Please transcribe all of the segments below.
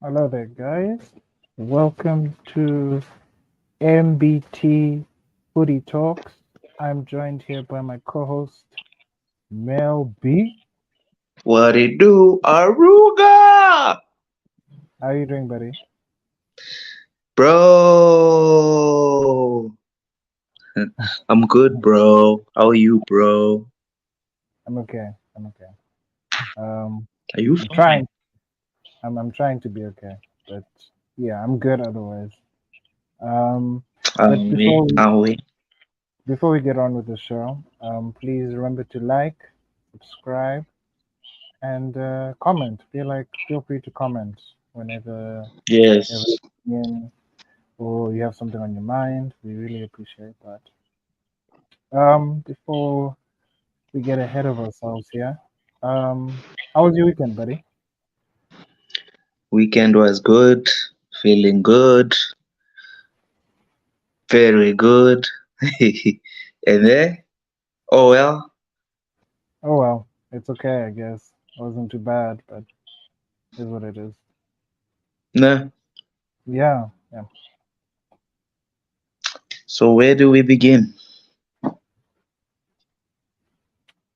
Hello there, guys. Welcome to MBT Footy Talks. I'm joined here by my co-host Mel B. What it do, Aruga? How are you doing, buddy? Bro, I'm good, bro. How are you, bro? I'm okay. I'm okay. Um, Are you I'm fine? trying. I'm trying to be okay, but yeah, I'm good otherwise. Um, Are but we? Are we? before we get on with the show, please remember to like, subscribe, and comment. Feel free to comment whenever you have Yes. an opinion or you have something on your mind. We really appreciate that. Before we get ahead of ourselves here, how was your weekend, buddy? Weekend was good. Feeling good. Very good. And then, oh well. Oh well, it's okay, I guess. It wasn't too bad, but is what it is. Nah. Yeah, yeah. So where do we begin?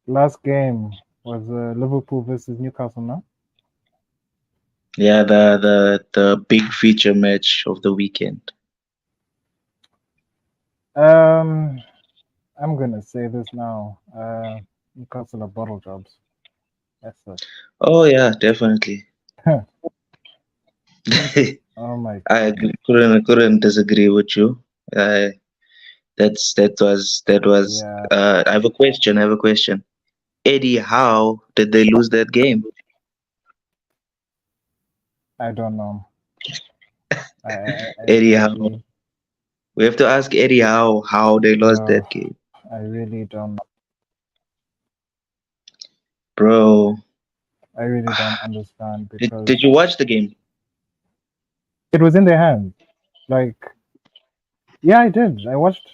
Last game was Liverpool versus Newcastle, no? Yeah, the big feature match of the weekend. Um, I'm gonna say this now. Newcastle are bottle jobs. That's it. Oh yeah, definitely. Oh my Couldn't disagree with you. Uh, that was. yeah, I have a question. I have a question. Eddie, how did they lose that game? I don't know. I Eddie, how? really, We have to ask Eddie how they lost uh, that game, I really don't. bro. I really don't understand Did because you watch the game? it was in their hands. Like, yeah, I did. I watched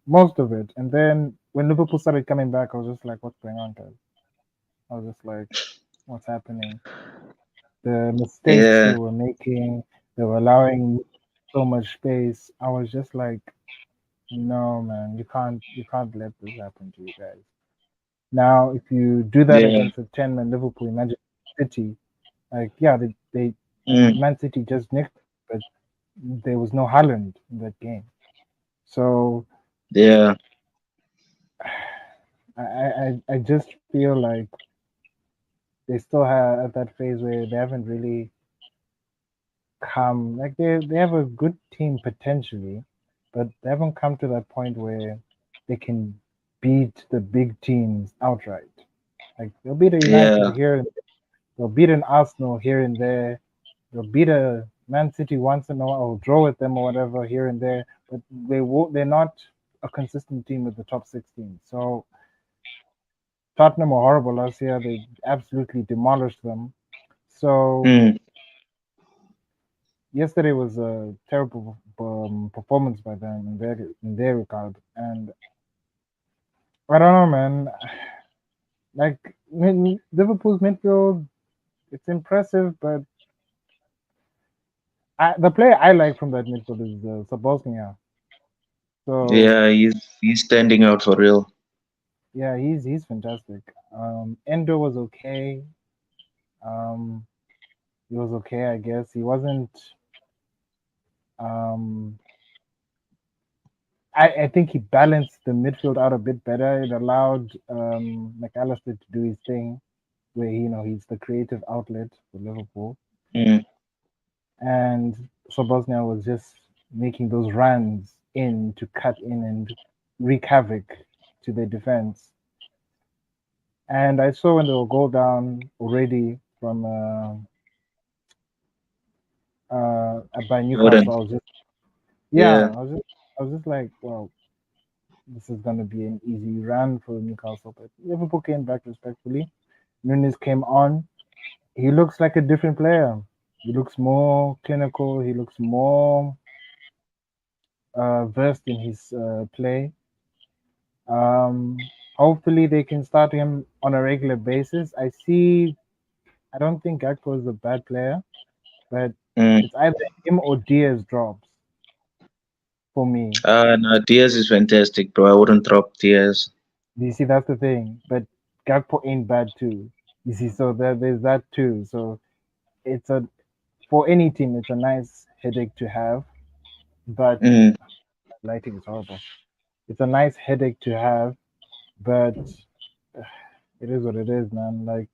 most of it, and then when Liverpool started coming back, I was just like, "What's going on, guys?" I was just like, "What's happening?" The mistakes they Yeah, were making, they were allowing so much space. I was just like, "No, man, you can't let this happen to you guys." Now, if you do that yeah. against a 10-man Liverpool, imagine City. Like, yeah, they Mm, Man City just nicked, but there was no Haaland in that game. So yeah, I just feel like they still have at that phase where they haven't really come like they have a good team potentially, but they haven't come to that point where they can beat the big teams outright. Like they'll beat a United yeah, here, and they'll beat an Arsenal here and there. They'll beat a Man City once in a while, or draw with them or whatever here and there. But they're not a consistent team with the top 16. So Tottenham were horrible last year. They absolutely demolished them. So mm, yesterday was a terrible performance by them in their regard, and I don't know, man. Like Liverpool's midfield, it's impressive, but the player I like from that midfield is Saboznia. So yeah. He's standing out for real. yeah, he's fantastic. Endo was okay. Um, he was okay, I guess. He wasn't. Um, I think he balanced the midfield out a bit better. It allowed McAllister to do his thing, where he's the creative outlet for Liverpool, Mm, and Sobosnia was just making those runs in to cut in and wreak havoc to their defense. And I saw when they were goal down already from by Jordan. Newcastle, I was just yeah, Yeah, I was just like, well, this is gonna be an easy run for Newcastle, but Liverpool came back respectfully. Nunes came on. He looks like a different player. He looks more clinical. He looks more versed in his play. Hopefully, they can start him on a regular basis. I don't think Gakpo is a bad player. but Mm. it's either him or Diaz drops for me. No, Diaz is fantastic, bro. I wouldn't drop Diaz. You see, that's the thing. But Gakpo ain't bad too. You see, so there's that too. So it's a for any team, it's a nice headache to have. But Mm. lighting is horrible. It's a nice headache to have, but it is what it is, man. Like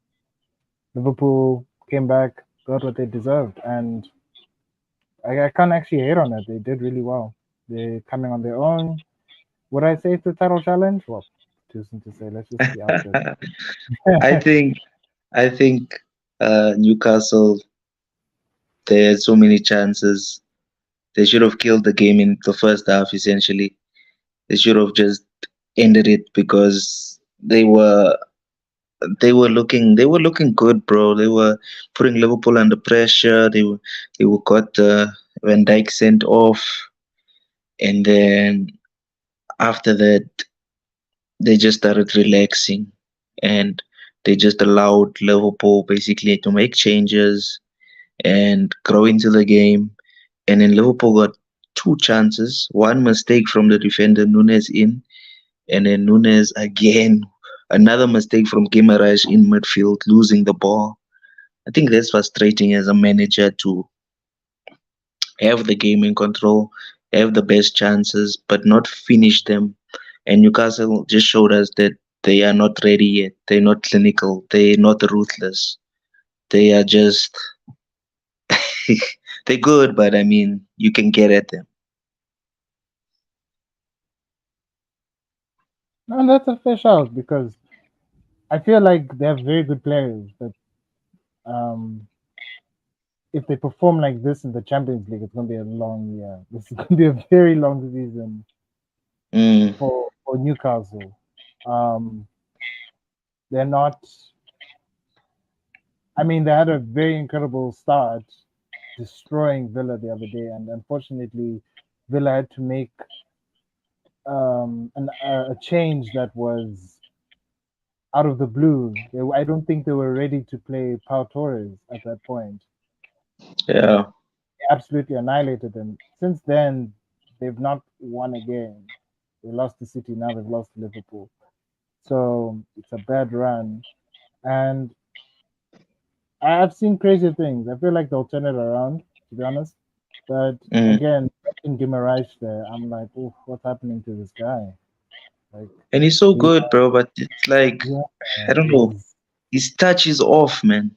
Liverpool came back, got what they deserved, and I can't actually hate on it. They did really well. They're coming on their own. Would I say it's a title challenge? Well, too soon to say. Let's just see out there. I think I think Newcastle, they had so many chances. They should have killed the game in the first half. Essentially, they should have just ended it because they were looking good, bro. They were putting Liverpool under pressure. They were got Van Dijk sent off, and then after that they just started relaxing, and they just allowed Liverpool basically to make changes and grow into the game. And then Liverpool got two chances, one mistake from the defender Nunes in, and then Nunes again, another mistake from Guimaraes in midfield, losing the ball. I think that's frustrating as a manager to have the game in control, have the best chances, but not finish them. And Newcastle just showed us that they are not ready yet. They're not clinical. They're not ruthless. They are just they're good, but I mean you can get at them. And that's a fish out because I feel like they have very good players, but um, if they perform like this in the Champions League, it's going to be a long year. This is going to be a very long season Mm, for Newcastle. Um, they're not. I mean, they had a very incredible start, destroying Villa the other day, and unfortunately, Villa had to make a change that was out of the blue. I don't think they were ready to play Pau Torres at that point, but yeah. absolutely annihilated them. Since then, they've not won a game. They lost to City, now they've lost to Liverpool. So it's a bad run. And I've seen crazy things. I feel like they'll turn it around, to be honest. But Mm. again, in Guimaraes there, I'm like, oh, what's happening to this guy? Like, And he's so he, good, bro. But it's like yeah, I don't know. he's His touch is off, man.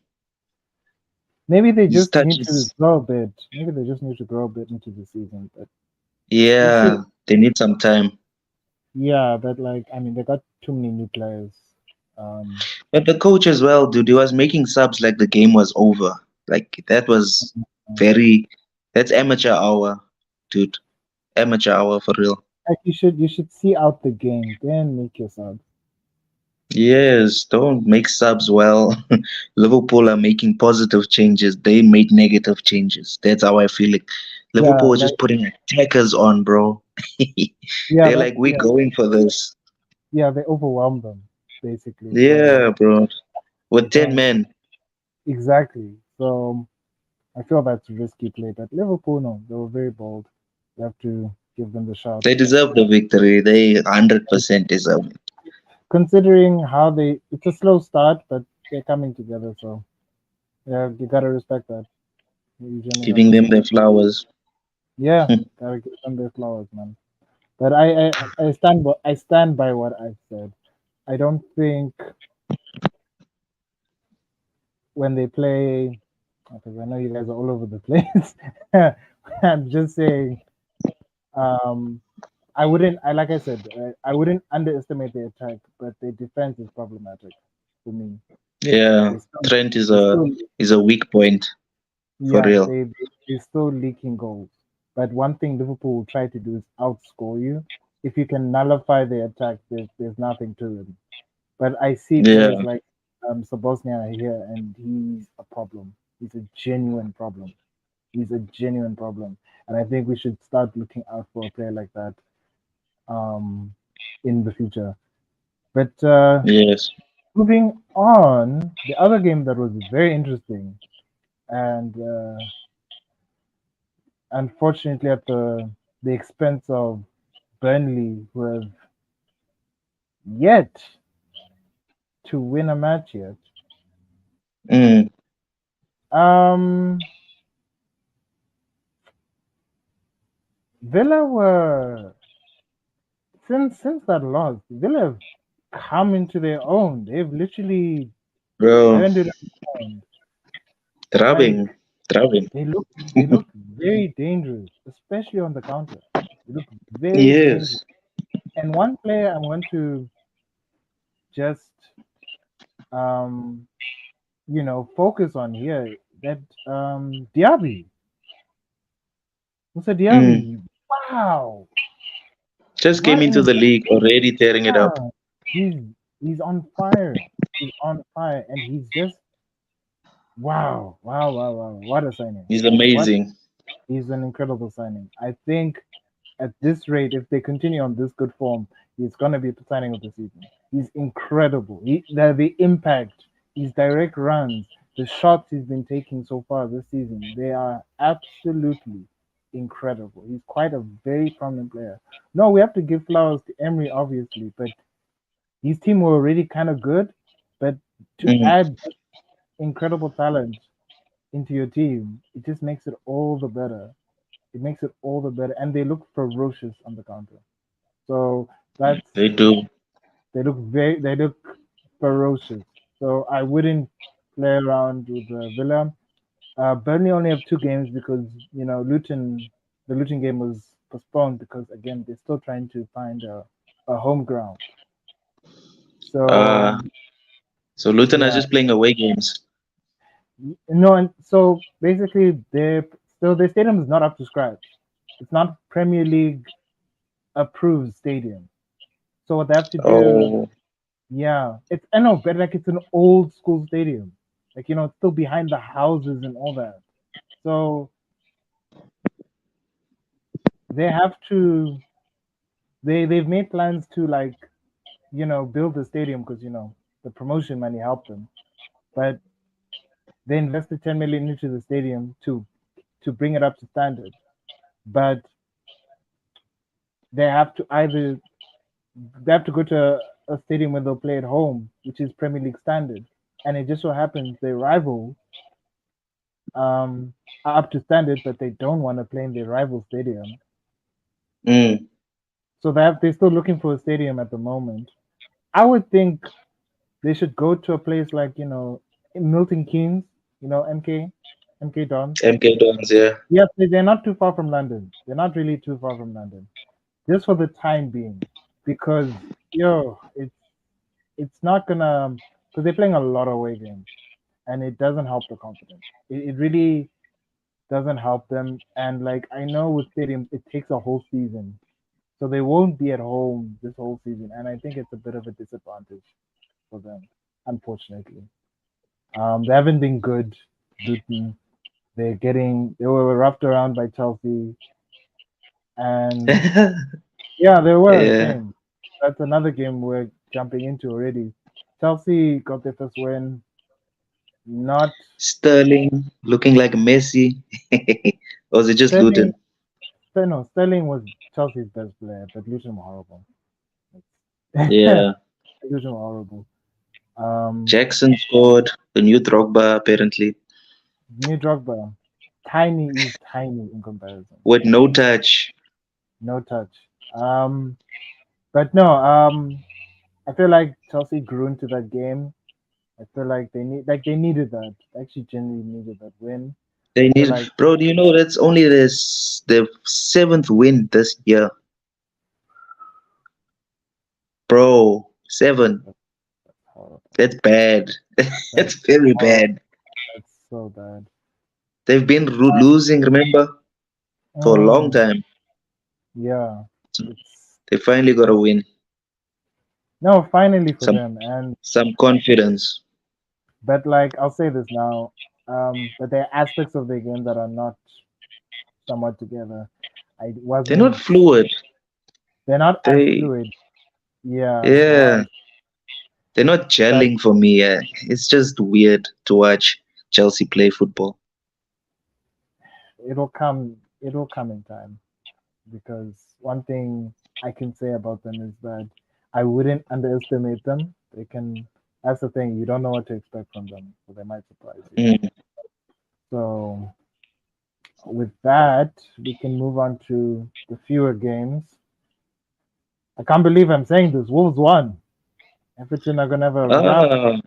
maybe they His just touch need to is grow a bit. Maybe they just need to grow a bit into the season. But we'll see. yeah. They need some time. Yeah, but like, I mean, they got too many new players. Um, But the coach as well, dude, he was making subs like the game was over. Like that was very that's amateur hour, dude. Amateur hour for real. like you should see out the game, then make your subs. Yes, don't make subs well. Liverpool are making positive changes. They made negative changes. That's how I feel it. Yeah, Liverpool was like just putting attackers on, bro. yeah, They're that like, we're yeah, going for this. yeah, they overwhelmed them basically. So Yeah, bro. I With 10 think men. exactly. So I feel that's a risky play, but Liverpool, no, they were very bold. You have to give them the shot. They deserve the victory. They 100% deserve it. Considering how it's a slow start, but they're coming together. So yeah, you gotta respect that. You generally have Giving to them say, their flowers. yeah, gotta give them their flowers, man. But I stand by what I said. I don't think when they play, because I know you guys are all over the place. I'm just saying, um, I wouldn't. Like I said, I wouldn't underestimate the attack, but the defense is problematic for me. Yeah. They still, Trent is they a still, is a weak point for yeah, real. they're still leaking goals. But one thing Liverpool will try to do is outscore you. If you can nullify the attack, there's nothing to it. But I see players Yeah. like Sabosnia here, and he's a problem. He's a genuine problem. He's a genuine problem, and I think we should start looking out for a player like that um, in the future. But Yes. moving on, the other game that was very interesting, and unfortunately at the expense of Burnley, who have yet to win a match yet. Mm, Um, Villa were since that loss, Villa have come into their own. They've literally bro, turned it around. Like throbbing, throbbing. they look very dangerous, especially on the counter. They look very dangerous. Yes, And one player I want to just um focus on here, that Diaby. Musa mm. Diaby. Wow. Just came What into an the league already tearing it up. yeah. He's he's on fire. He's on fire and he's just wow. Wow, wow, wow. What a signing. He's What amazing. He's an incredible signing. I think at this rate, if they continue on this good form, he's gonna be the signing of the season. He's incredible. The impact, his direct runs, the shots he's been taking so far this season, they are absolutely incredible. He's quite a very prominent player. No, we have to give flowers to Emery, obviously, but his team were already kind of good. But to Mm, add incredible talent into your team, it just makes it all the better. It makes it all the better, and they look ferocious on the counter. So that's they do. they look ferocious. So I wouldn't play around with Villa. Burnley only have two games because the Luton game was postponed because again they're still trying to find a home ground. Uh, So so Luton are yeah, just playing away games. no, and so basically their stadium is not up to scratch. It's not Premier League approved stadium. So what they have to do, Oh, yeah, it's I know, but like it's an old school stadium, like it's still behind the houses and all that. So they have to they've made plans to like build the stadium because the promotion money helped them, but they invested 10 million into the stadium to bring it up to standard, but they have to either they have to go to a stadium where they'll play at home, which is Premier League standard, and it just so happens their rival are up to standard, but they don't want to play in their rival stadium. mm, So they're still looking for a stadium at the moment. I would think they should go to a place like Milton Keynes, MK Dons. MK Dons, yeah. Yes, they're not too far from London. They're not really too far from London, just for the time being, because it's not gonna because they're playing a lot of away games, and it doesn't help the confidence. It really doesn't help them. And like I know with stadiums, it takes a whole season, so they won't be at home this whole season. And I think it's a bit of a disadvantage for them, unfortunately. They haven't been good. Luton, they were roughed around by Chelsea, and yeah, they were Yeah. same. That's another game we're jumping into already. Chelsea got their first win. Not Sterling looking like Messi. Or was it just Sterling. Luton? No, Sterling was Chelsea's best player, but Luton were horrible. Yeah. Luton were horrible. Um, Jackson scored. The new Drogba, apparently. New Drogba, tiny is tiny in comparison. With no touch. No touch. But no. I feel like Chelsea grew into that game. I feel like they needed that. Actually, genuinely needed that win. They I feel need, like bro. Do you know that's only the seventh win this year, bro? Seven. oh, That's bad. that's That's very oh, bad. that's so bad. They've been losing, remember, for a long Mm, time. yeah, So it's they finally got a win. no finally for Some them. And some confidence. but like I'll say this now, but there are aspects of the game that are not somewhat together. I They're not wasn't. fluid. They're not as They fluid. Yeah, yeah. They're not but gelling for me. It's just weird to watch Chelsea play football. it'll come. it will come in time, because one thing I can say about them is that I wouldn't underestimate them. They can. That's the thing. You don't know what to expect from them, so they might surprise you. Mm. So with that, we can move on to the fewer games. I can't believe I'm saying this. Wolves won. Everton are gonna have a rough.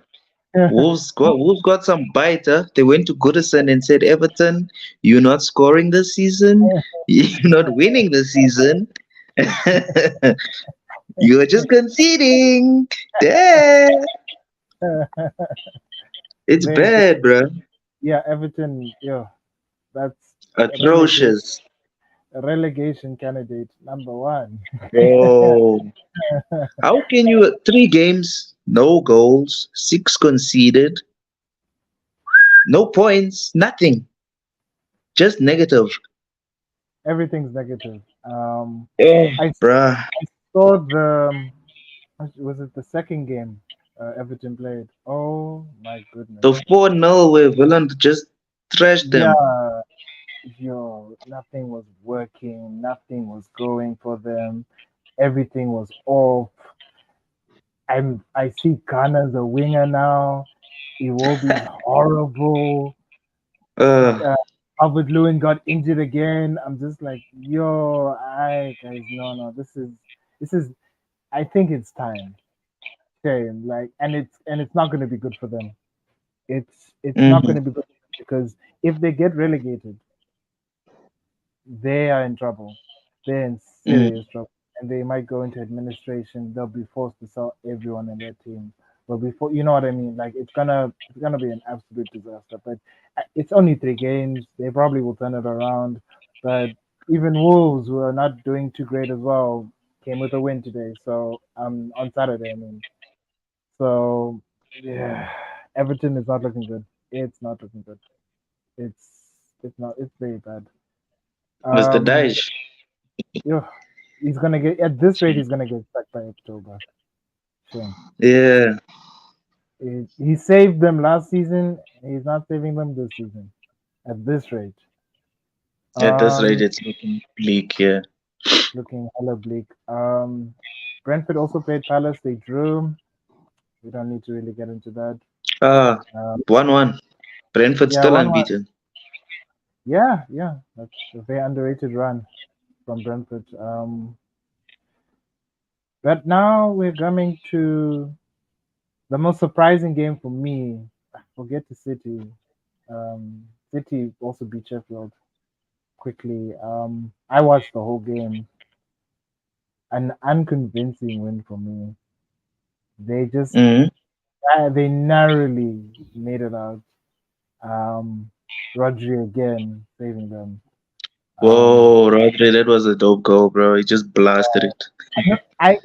Ah, Wolves got some bite. Huh? They went to Goodison and said, Everton, you're not scoring this season. You're not winning this season. You're just conceding. There. It's they, bad, bro. yeah, Everton, yeah, that's relegation Atrocious. relegation candidate number one. Bro. How can you, 3 games, no goals, 6 conceded, no points, nothing, just negative. Everything's negative. Oh, I bruh. saw the was it the second game Everton played? Oh my goodness. The 4-0 where Villan just trashed them. Yeah, nothing was working, nothing was going for them. Everything was off. I see Ghana as a winger now. Iwobi's horrible. Uh, Uh, Albert Lewin got injured again. I'm just like, yo, I guys, no, this is. I think it's time. Shame, like, and it's not going to be good for them. It's not going mhm, to be good because if they get relegated, they are in trouble. They're in mm, serious trouble, and they might go into administration. They'll be forced to sell everyone in their team. But before, you know what I mean? Like it's gonna be an absolute disaster. But it's only 3 games. They probably will turn it around. But even Wolves, who are not doing too great as well, came with a win today. So on Saturday, I mean. So yeah, Everton is not looking good. It's not looking good. It's not. It's very bad. Mr. Um, Daesh. yeah, he's gonna get at this rate. He's gonna get stuck by October. Shame. Yeah, He saved them last season. He's not saving them this season. At this rate, at this rate, um, it's looking bleak here. it's looking hella bleak. Brentford also played Palace. They drew. We don't need to really get into that. Ah, Um, 1-1. Brentford yeah, still 1-1. unbeaten. Yeah. That's a very underrated run from Brentford. But now we're coming to the most surprising game for me. Forget the City. City also beat Sheffield quickly. I watched the whole game. An unconvincing win for me. They just Mm. they narrowly made it out. Um, Rodri again saving them. Um, Whoa, Rodri, that was a dope goal, bro. He just blasted it.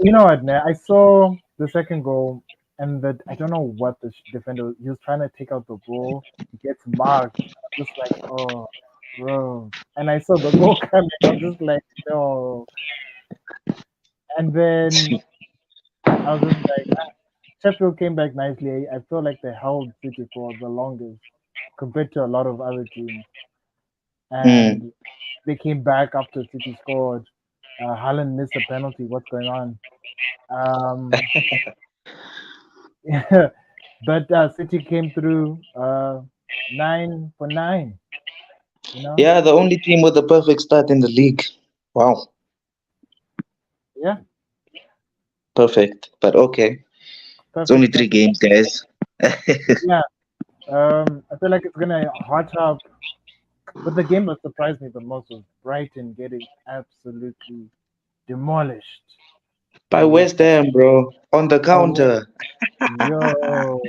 you know what, man? I saw the second goal, and that I don't know what the defender he was trying to take out the ball. He gets marked. I'm just like, oh, bro. And I saw the goal coming. I'm just like, no. And then I was just like, Sheffield came back nicely. I feel like they held City for the longest compared to a lot of other teams, Mm. and they came back after City scored. Haaland missed a penalty. What's going on? Um, Yeah, but City came through 9 for 9. You know, Yeah, the only team with a perfect start in the league. Wow, yeah, perfect. But okay, it's only perfect, three perfect. games, guys. Yeah, I feel like it's gonna hot up. But the game that surprised me the most was Brighton getting absolutely demolished By by West West Ham. Ham, bro, on the By West, counter. yo,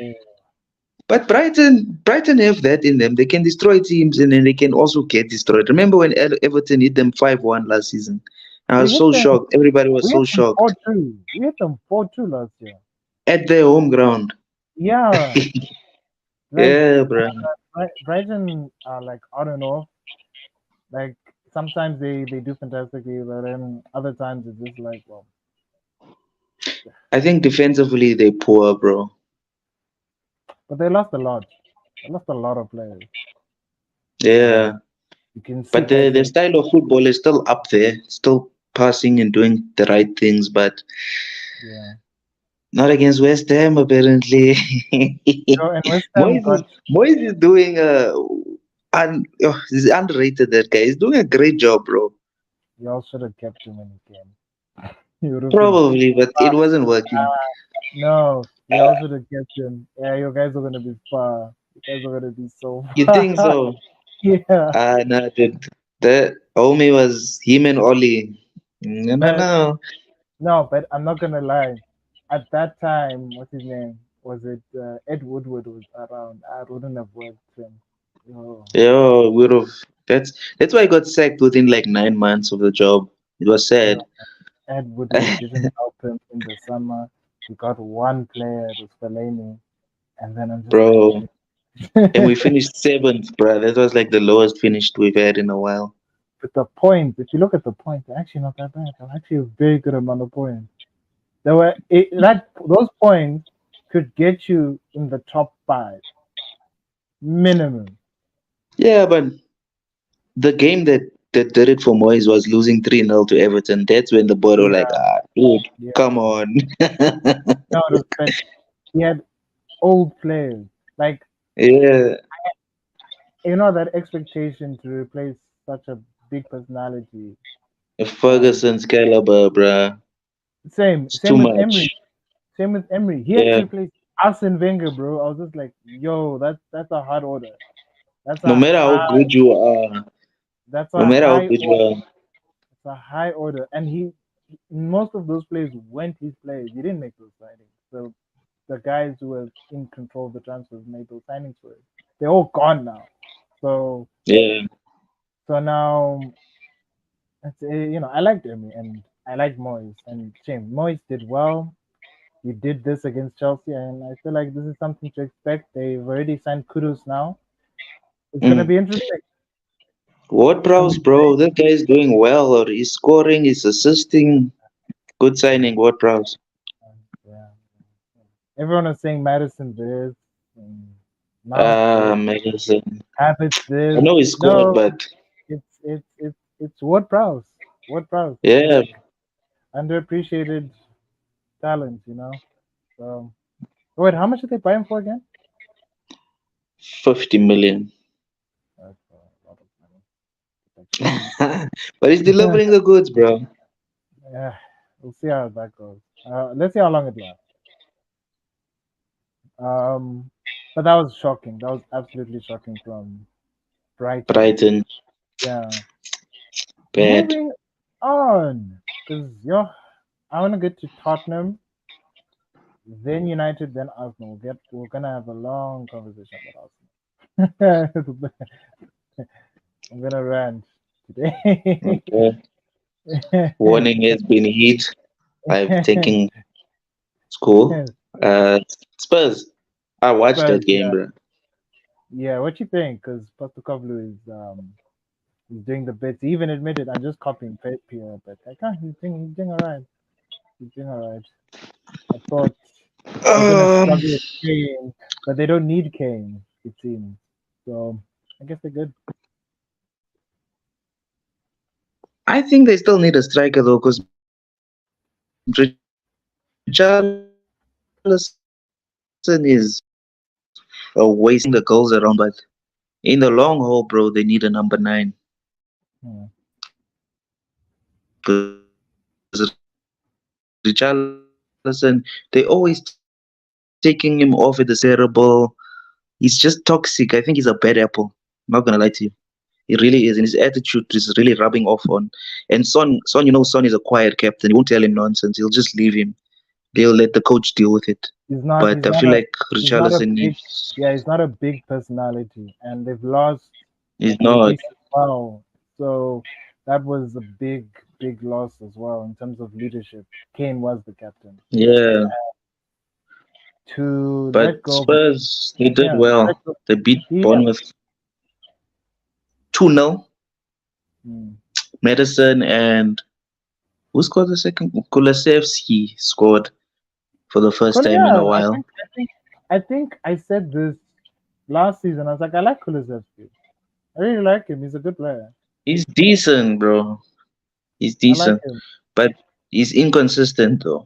But Brighton have that in them. They can destroy teams and then they can also get destroyed. Remember when Everton hit them 5-1 last season? I we was hit so them. shocked. Everybody was We hit so them shocked 4-2. We hit them 4-2 last year. at their home ground. Yeah, like Yeah, bro. Brighton are like I don't know. Like sometimes they do fantastically, but then other times it's just like, well, I think defensively they poor, bro. but they lost a lot. They lost a lot of players. Yeah. Um, You can see But guys the getting, style of football is still up there, still passing and doing the right things, but yeah. not against West Ham apparently. And West Ham got, Moyes is doing he's underrated. That guy. He's doing a great job, bro. y'all should have kept him when he came. He would have been, Probably, but it uh, wasn't working. no, y'all should have kept him. Yeah, you guys are gonna be far. You guys are gonna be so You think far. so? Yeah. No, dude. The homie was him and Ollie. No, no, But no. no, but I'm not gonna lie. At that time, what's his name? Was it Ed Woodward was around? I wouldn't have worked him. Oh, Yo, would have. That's why I got sacked within like 9 months of the job. It was yeah. sad, Ed Woodward didn't help him in the summer. We got one player, it was Fellaini, and then I'm just like, bro. And we finished seventh, bro. That was like the lowest finish we've had in a while. with the points, if you look at the points, they're actually not that bad. They're actually a very good amount of points. There were that those points could get you in the top five minimum. Yeah, but the game that did it for Moyes was losing 3-0 to Everton. That's when the board were like, Yeah, dude, yeah. come on. No, it was, but he had old players. Like, Yeah, that expectation to replace such a big personality. Um, Ferguson's caliber, bruh. same, It's same too with Emery. much. Same with Emery. He had to Yeah, replace Arsene Wenger, bro. I was just like, yo, that's a hard order. That's no a matter how high. good you are, That's no a matter how high good you order. are, It's a high order, and most of those players went his players. He didn't make those signings. So the guys who were in control of the transfers made those signings for it. They're all gone now. So yeah. so now I liked Emery and I liked Moyes and shame Moyes did well. He did this against Chelsea, and I feel like this is something to expect. They've already signed Kudus now. It's gonna Mm. be interesting. What Gonna Prowse, be bro? That guy is doing well, or he's scoring, he's assisting. Good signing, what Prowse? yeah. Everyone was saying Madison this, and Mount this, Magazine. Habits I this. know he scored, No, but it's Ward Prowse. Ward Prowse. yeah, Like underappreciated talent, you know. So wait, how much did they buy him for again? 50 million. That's a lot of money. Actually, But he's delivering the goods, bro. yeah, we'll see how that goes. Let's see how long it lasts. Um, but that was shocking. That was absolutely shocking from Brighton. Brighton, Yeah. bad. Moving on, because I want to get to Tottenham, then United, then Arsenal. We're gonna have a long conversation about Arsenal. I'm gonna rant today. Okay. Warning has been hit. I've taken school. Uh, Spurs. I watched Spurs, that game, yeah, bro. yeah. What you think? Because Postecoglou is doing the bits. He even admitted, I'm just copying Pierre, but like, he's doing all right. He's doing all right. I thought they're gonna Um, struggle with Kane, but they don't need Kane, it seems. So I guess they're good. I think they still need a striker though, because Richarlison is wasting the goals around, but in the long haul, bro, they need a number nine. Hmm. Because Richarlison, they always taking him off at the terrible. He's just toxic. I think he's a bad apple. I'm not gonna lie to you. He really is, and his attitude is really rubbing off on. And Son, Son is a quiet captain. He won't tell him nonsense. He'll just leave him. They'll let the coach deal with it. He's not. But He's I not feel a. like He's not a Richarlison big. needs. Yeah, he's not a big personality, and they've lost He's not. Lloris as well. So that was a big, big loss as well in terms of leadership. Kane was the captain. Yeah. To let But go, Spurs, they did yeah, to let well. go. They beat Yeah. Bournemouth 2-0. Hmm. Madison and who scored the second? Kulusevski scored for the first time in Yeah, a I while. think. I think. I think I said this last season. I was like, I like Kulusevski. I really like him. He's a good player. He's decent, bro. He's I like decent, him. but he's inconsistent though.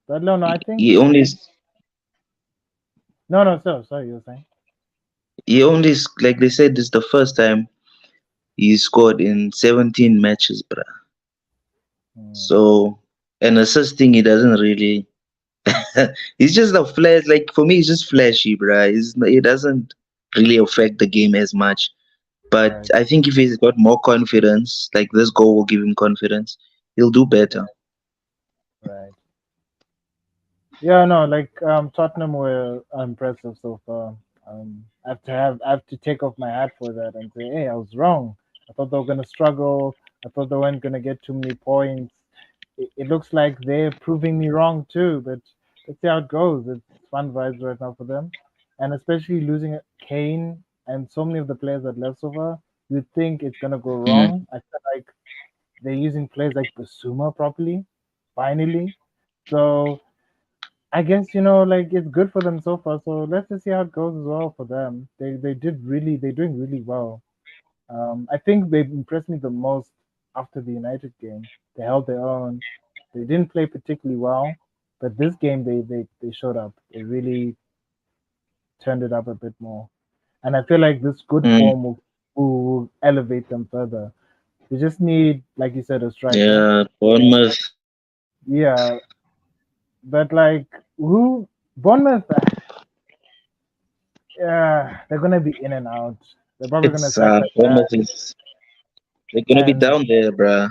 But no, I think He only no. So sorry, you were saying. like they said, this is the first time he scored in 17 matches, bruh. Mm, So and assisting, he doesn't really. He's just a flash. Like for me, he's just flashy, bruh. It doesn't really affect the game as much. But right, I think if he's got more confidence, like this goal will give him confidence, he'll do better. right, right. Yeah, no, like Tottenham were impressive so far. I have to take off my hat for that and say, hey, I was wrong. I thought they were gonna struggle. I thought they weren't gonna get too many points. It looks like they're proving me wrong too. But let's see how it goes. It's fun vibes right now for them, and especially losing Kane and so many of the players that left so far. You'd think it's gonna go Mm, wrong. I feel like they're using players like Basuma properly, finally. So I guess like it's good for them so far. So let's just see how it goes as well for them. They're doing really well. I think they impressed me the most after the United game. They held their own. They didn't play particularly well, but this game they showed up. They really turned it up a bit more. And I feel like this good mm, form will elevate them further. They just need, like you said, a striker. yeah, Bournemouth. Yeah, but like who Bournemouth, yeah, they're gonna be in and out. They're probably gonna It's sack that guy, Bournemouth is they're gonna be and down there, bruh.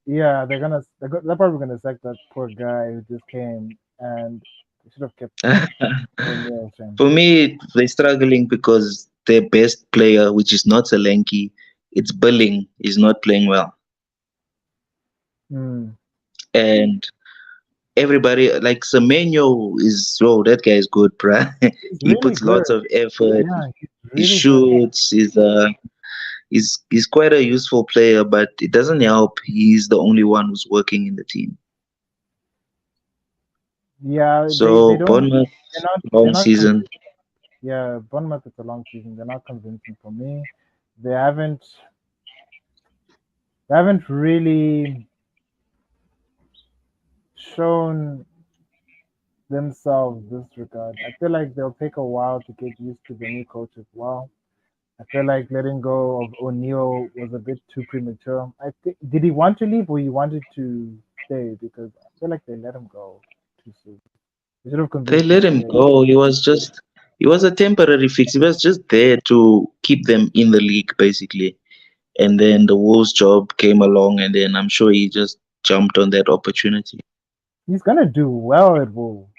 yeah, they're probably gonna sack that poor guy who just came, and they should have kept O'Neal. Shame. For me, they're struggling because their best player, which is not Solanke, it's Billing, is not playing well. Hmm. And everybody, like Semenyo is, oh, that guy is good, bruh. He's He really puts good. lots of effort. Yeah, he's He really good. shoots. He's quite a useful player, but it doesn't help. He's the only one who's working in the team. Yeah, they So don't. Bournemouth, They're long not season. convincing. Yeah, Bournemouth it's a long season. They're not convincing for me. They haven't they haven't really shown themselves this regard. I feel like they'll take a while to get used to the new coach as well. I feel like letting go of O'Neill was a bit too premature. I think did he want to leave or he wanted to stay? Because I feel like they let him go too soon. They should have They convinced him let to him stay. go. He was a temporary fix. He was just there to keep them in the league, basically. And then the Wolves job came along, and then I'm sure he just jumped on that opportunity. He's gonna do well at Wolves.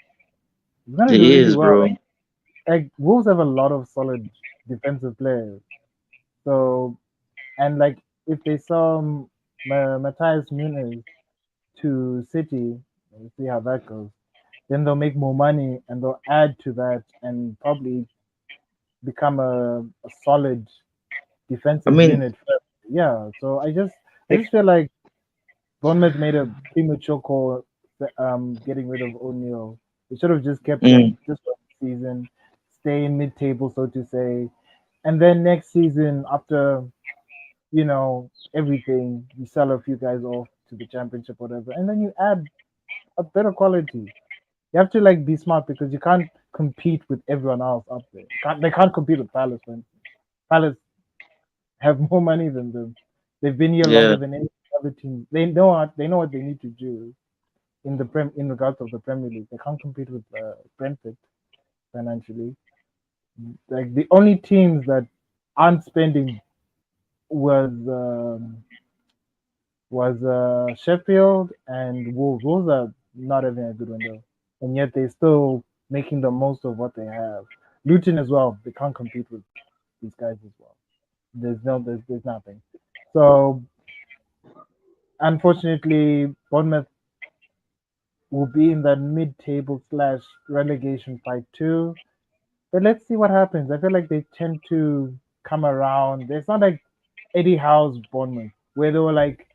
He's gonna do He really is, well. bro. Like Wolves have a lot of solid defensive players. So and like if they saw Matthias Nunes to City, we'll see how that goes. Then they'll make more money and they'll add to that and probably become a solid I defensive mean, unit. Yeah, so I like, just feel like Bournemouth made a premature call, getting rid of O'Neill. They should have just kept mm, him just for the season, stay in mid-table, so to say, and then next season after everything, you sell a few guys off to the championship, whatever, and then you add a better quality. You have to like be smart because you can't compete with everyone else up there. They can't compete with Palace. For instance. Palace have more money than them. They've been here longer yeah. than any other team. They know what they need to do in regards of the Premier League. They can't compete with Brentford financially. Like the only teams that aren't spending was Sheffield and Wolves. Wolves are not having a good window, and yet they're still making the most of what they have. Luton as well. They can't compete with these guys as well. There's nothing. So unfortunately, Bournemouth will be in that mid-table slash relegation fight too. But let's see what happens. I feel like they tend to come around. It's not like Eddie Howe's Bournemouth, where they were like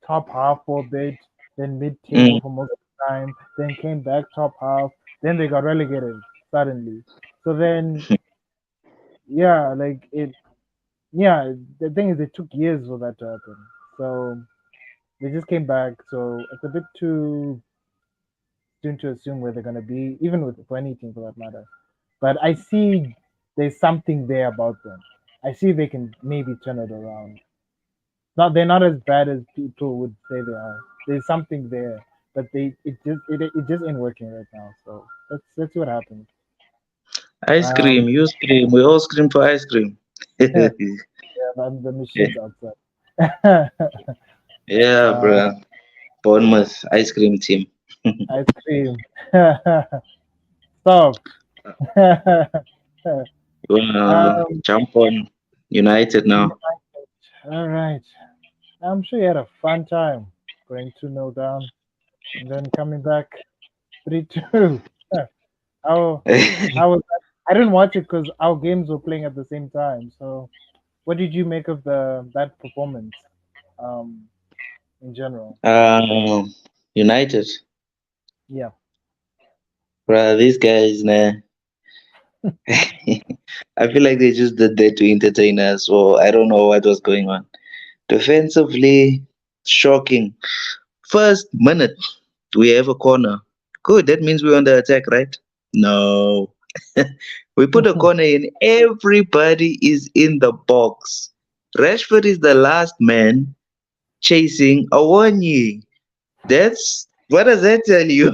top half for a bit, then mid-table Mm. for most of the time, then came back top half, then they got relegated suddenly. So then, yeah, like yeah, the thing is, it took years for that to happen. So they just came back. So it's a bit too soon to assume where they're gonna be, even with for any team for that matter. But I see there's something there about them. I see they can maybe turn it around. Not they're not as bad as people would say they are. There's something there, but it just ain't working right now. So let's see what happens. Ice Um, cream, you scream, we all scream for ice cream. yeah, the machines outside. Yeah, uh, bro. Bournemouth ice cream team. ice cream. Stop. You wanna um, jump on United now? all right. I'm sure you had a fun time going 2-0 down and then coming back 3-2. How how was that? I didn't watch it because our games were playing at the same time. So, what did you make of the that performance, um, in general? um, United, Yeah. bro. These guys, nah. I feel like they just did that to entertain us, or I don't know what was going on. Defensively, shocking. First minute, we have a corner. Good, that means we're on the attack, right? No. We put a corner in, everybody is in the box. Rashford is the last man chasing Awonyi. That's what does that tell you?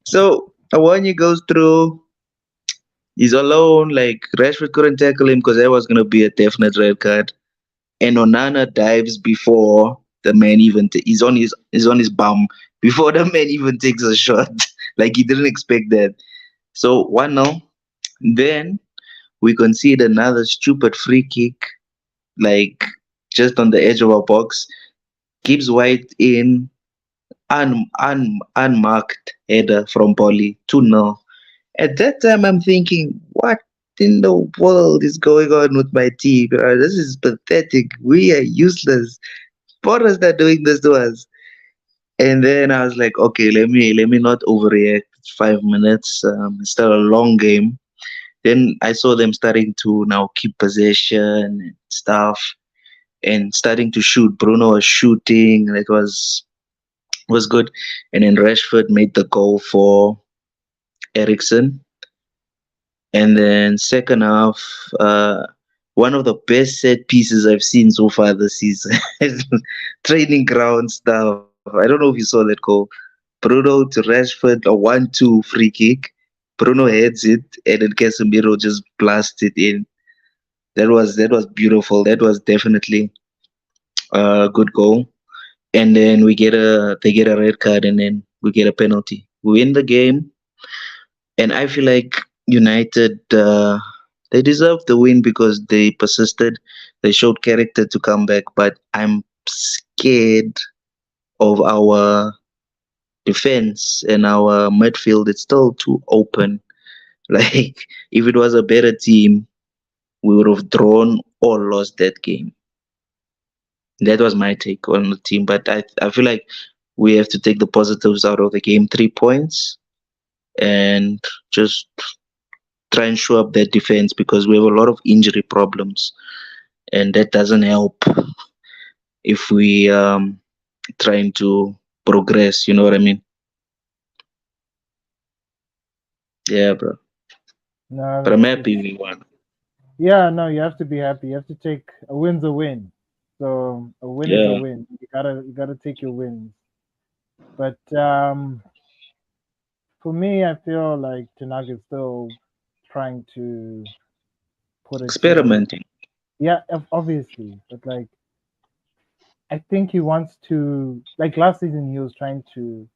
So Awonyi goes through, he's alone, like Rashford couldn't tackle him because that was gonna be a definite red card. And Onana dives before the man even he's on his bum before the man even takes a shot. Like he didn't expect that. So 1-0. Then we concede another stupid free kick, like just on the edge of our box. Gibbs White in unmarked header from Polly 2-0. At that time, I'm thinking, what in the world is going on with my team? This is pathetic. We are useless. What is that doing this to us? And then I was like, okay, let me not overreact. It's 5 minutes. It's still a long game. Then I saw them starting to now keep possession and stuff, and starting to shoot. Bruno was shooting. It was good. And then Rashford made the goal for Ericsson. And then second half, one of the best set pieces I've seen so far this season. Training ground stuff. I don't know if you saw that goal. Bruno to Rashford, a 1-2 free kick. Bruno heads it, and then Casemiro just blasts it in. That was beautiful. That was definitely a good goal. And then they get a red card, and then we get a penalty. We win the game, and I feel like United, they deserved the win because they persisted. They showed character to come back, but I'm scared of our defense and our midfield. It's still too open. Like if it was a better team, we would have drawn or lost that game. That was my take on the team, but I feel like we have to take the positives out of the game. 3 points, and just try and show up that defense because we have a lot of injury problems, and that doesn't help if we trying to progress. You know what I mean? Yeah, bro. But No, I'm it's happy we won. yeah. No, you have to be happy. You have to take a win's a win. So a win is a Yeah. win. You gotta take your wins. But for me, I feel like Tanaka is still trying to put a team. Experimenting. Yeah, obviously, but like I think he wants to. Like last season, he was trying to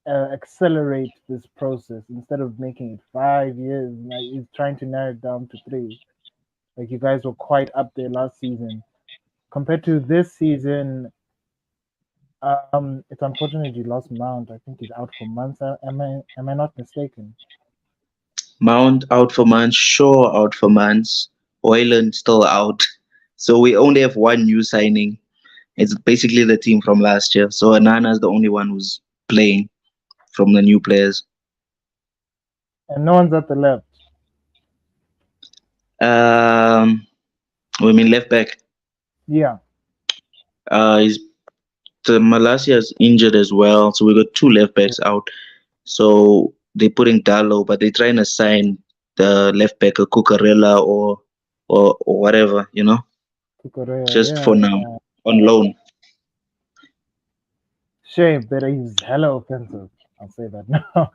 accelerate this process instead of making it 5 years. Like he's trying to narrow it down to three. Like you guys were quite up there last season compared to this season. It's unfortunate you lost Mount. I think he's out for months. Am I not mistaken? Mount out for months. Shaw out for months. Oyland still out. So we only have one new signing. It's basically the team from last year. So Anana's the only one who's playing from the new players. And no one's at the left. Um, we mean left back. Yeah, Is the Malasia's injured as well, so we got two left backs out. So they're putting Dalo, but they're trying to sign the left back, a Cucurella or whatever, to Korea. just Yeah, for now yeah. on loan. Shame that he's hella offensive. I'll say that now.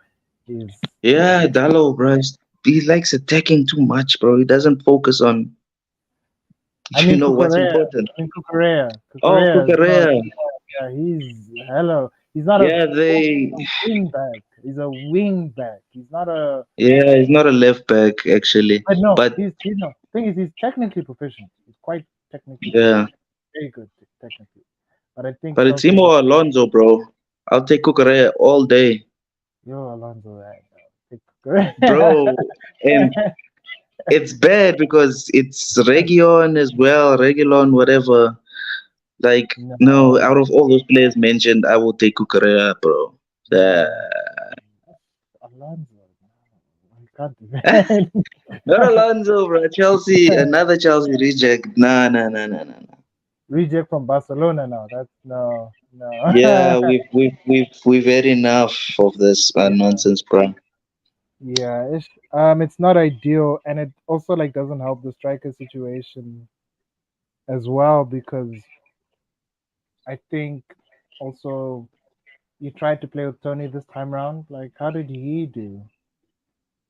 He's Yeah, Dalo, bro, he likes attacking too much, bro. He doesn't focus on, I mean what's Kukorea. important. I mean Kukorea. Oh, Kukorea is not. Cucurella. Yeah, he's hello. He's not a Yeah, wing back. He's a wing back. He's not a. yeah, he's not a left back actually, But no, but he's no. Thing is, he's technically proficient. He's quite technically yeah, proficient. Very good technically. But I think but it's him Chelsea or Alonso, bro. I'll take Cucurella all day, yo Alonso right now. Take Kukorea. bro. And it's bad because it's Region as well, Regulon, whatever. Like, no, No, out of all those players mentioned, I will take Cucurella, bro. Uh, no, Alonso. No, I can't do not that. Alonso, bro. Chelsea, another Chelsea reject. Nah, nah, nah, nah, nah, nah. Reject from Barcelona now. That's no, no. Yeah, we've had enough of this Yeah, nonsense, bro. yeah. It's not ideal, and it also like doesn't help the striker situation as well because I think also you tried to play with Tony this time round. Like, how did he do?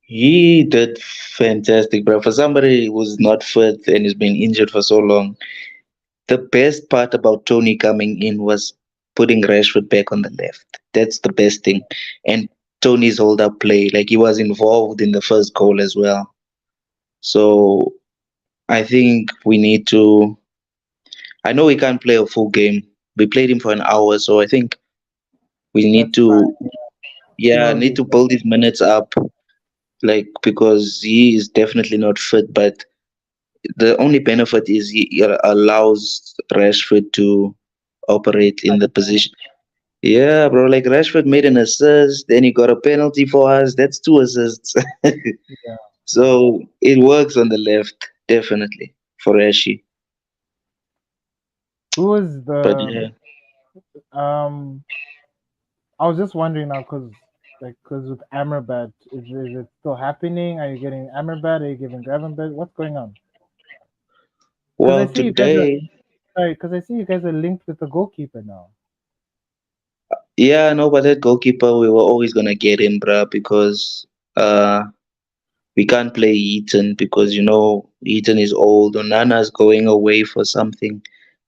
He did fantastic, bro. For somebody who's not fit and has been injured for so long, the best part about Tony coming in was putting Rashford back on the left. That's the best thing. And Tony's hold up play, like he was involved in the first goal as well. So I think we need to. I know we can't play a full game. We played him for an hour, so I think we need That's fine. to, yeah, need Slowly, to build his minutes up, like because he is definitely not fit. But the only benefit is he allows Rashford to operate in cut the it down. position. Yeah, bro. Like Rashford made an assist, then he got a penalty for us. That's two assists. Yeah. So it works on the left, definitely for Rashi. Who was But the yeah, um? I was just wondering now because with Amrabat, is it still happening? Are you getting Amrabat? Are you giving Gravenberg? What's going on? Because I well, see you guys are today, sorry. Because I see you guys are linked with the goalkeeper now. yeah, no, but that goalkeeper, we were always gonna get him, bruh, because uh, we can't play Eaton because Eaton is old. Onana's going away for something.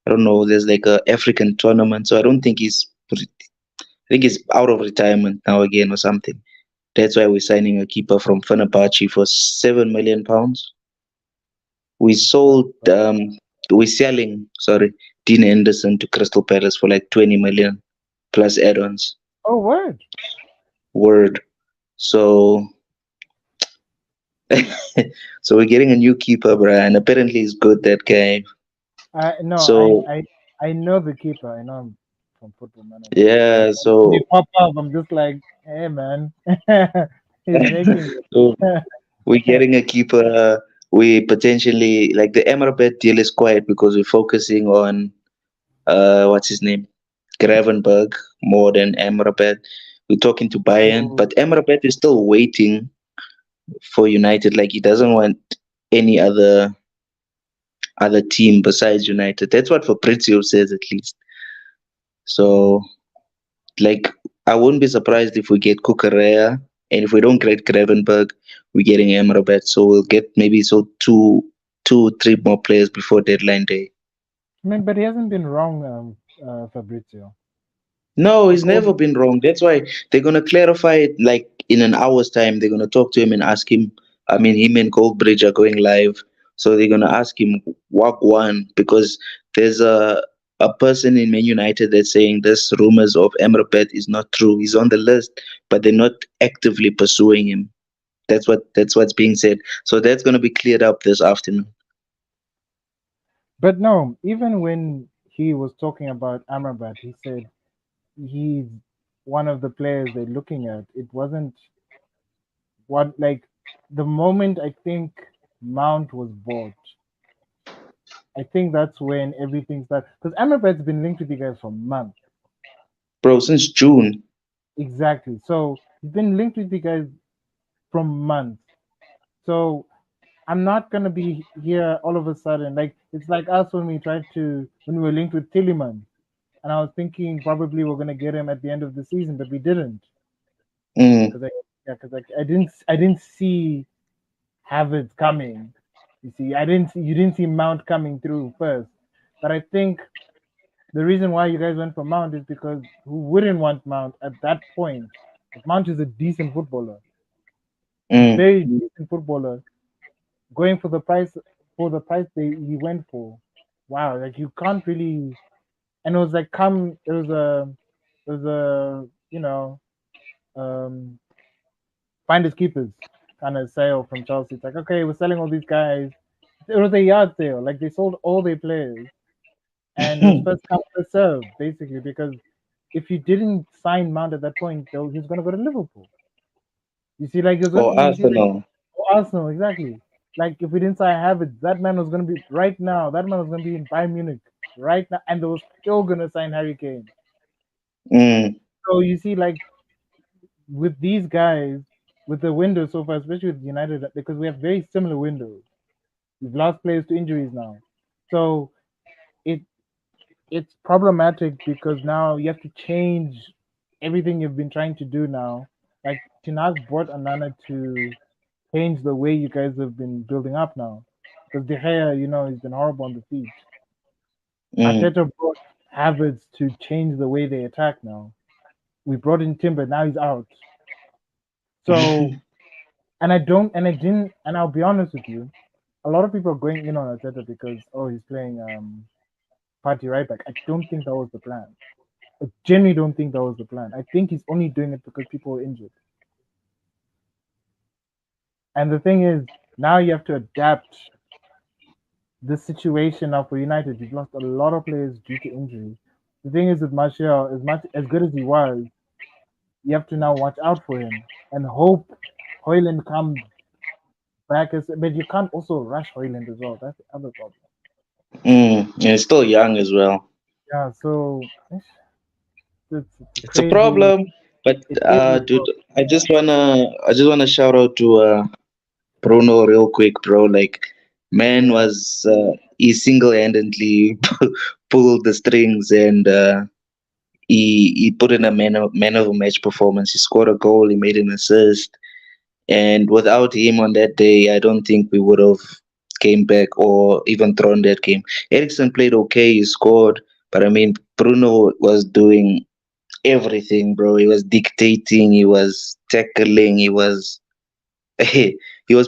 I don't know. There's like a African tournament, so I don't think I think he's out of retirement now again or something. That's why we're signing a keeper from Fenerbahce for £7 million. We sold, we're selling, sorry, Dean Henderson to Crystal Palace for like 20 million plus add-ons. Oh, word. Word. So, so we're getting a new keeper, bruh, and apparently he's good, that guy. I no, So, I know the keeper. I know him from Football Manager. But yeah, when he so, pop up, I'm just like, hey man, he's making so it. we're getting a keeper. We potentially, like the Emirates deal is quiet because we're focusing on what's his name, Gravenberg, more than Amrabat. We're talking to Bayern, Oh, but Amrabat is still waiting for United. Like he doesn't want any other team besides United. That's what Fabrizio says at least. So like I wouldn't be surprised if we get Cucurella, and if we don't get Gravenberg, we're getting Amrabat. So we'll get maybe two, three more players before deadline day. I mean, but he hasn't been wrong, Fabrizio. No, he's never According, been wrong. That's why they're gonna clarify it like in an hour's time. They're gonna talk to him and ask him. I mean, him and Goldbridge are going live, so they're gonna ask him what one because there's a person in Man United that's saying this rumors of Emrabat is not true. He's on the list, but they're not actively pursuing him. That's what's being said. So that's gonna be cleared up this afternoon. but no, even when he was talking about Amrabat, he said he's one of the players they're looking at. It wasn't what like the moment I think. Mount was bought, I think that's when everything started. Because Amrabat's been linked with you guys for months. bro, since June. Exactly. So he's been linked with you guys from months. So I'm not gonna be here all of a sudden. Like it's like us when when we were linked with Tilliman, and I was thinking probably we're gonna get him at the end of the season, but we didn't. Mm, Because I didn't see Havertz coming. You see, you didn't see Mount coming through first. But I think the reason why you guys went for Mount is because who wouldn't want Mount at that point? Like, Mount is a decent footballer, mm. very decent footballer. Going for the price he went for. Wow, like you can't really. And it was like come. It was a um finders keepers kind of sale from Chelsea. It's like okay, we're selling all these guys. It was a yard sale. Like they sold all their players, and it was first come first serve basically because if you didn't sign Mount at that point, though, he's gonna go to Liverpool. You see, like you're gonna Or you see like Arsenal. Arsenal exactly. Like if we didn't sign Havertz, that man was gonna be right now. That man was gonna be in Bayern Munich right now, and they were still gonna sign Harry Kane. Mm, So you see, like with these guys, with the window so far, especially with United, because we have very similar windows. We've lost players to injuries now, so it it's problematic because now you have to change everything you've been trying to do now. Like Tinaz brought Anana to change the way you guys have been building up now. Because De Gea, he's been horrible on the feet. mm. Arteta brought Havertz to change the way they attack now. We brought in Timber, now he's out. So, and I didn't, and I'll be honest with you, a lot of people are going in on Arteta because, oh, he's playing party right back. I don't think that was the plan. I genuinely don't think that was the plan. I think he's only doing it because people were injured. And the thing is, now you have to adapt the situation now for United. You've lost a lot of players due to injury. The thing is with Martial, as much as good as he was, you have to now watch out for him and hope Hoyland comes back. But you can't also rush Hoyland as well. That's the other problem. Mm. And it's still young as well. Yeah, so it's It's a crazy. problem. But It is a dude, problem. I just wanna shout out to Bruno real quick, bro. Like, man Yeah, was he single-handedly pulled the strings, and he put in a man of a match performance. He scored a goal. He made an assist. And without him on that day, I don't think we would have came back or even thrown that game. Ericsson played okay. He scored, but I mean, Bruno was doing everything, bro. He was dictating. He was tackling. He was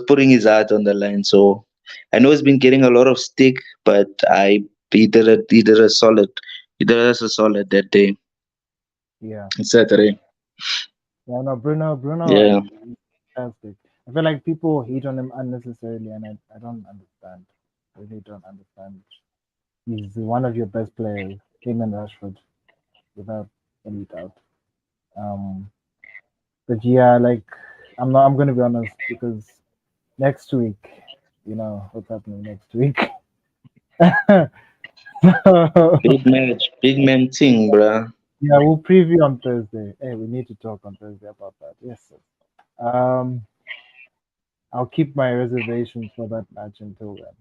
putting his heart on the line. So I know he's been getting a lot of stick, but he did us a solid that day, yeah, Saturday. yeah. No, Bruno, Yeah, he's fantastic. I feel like people hate on him unnecessarily, and I don't understand. I really don't understand. He's one of your best players, him and Rashford, without any doubt. Um, but yeah, like I'm gonna be honest because next week, what's happening next week. So, big match, big man thing, bruh. yeah, we'll preview on Thursday. Hey, we need to talk on Thursday about that. Yes, sir. Um, I'll keep my reservations for that match until then.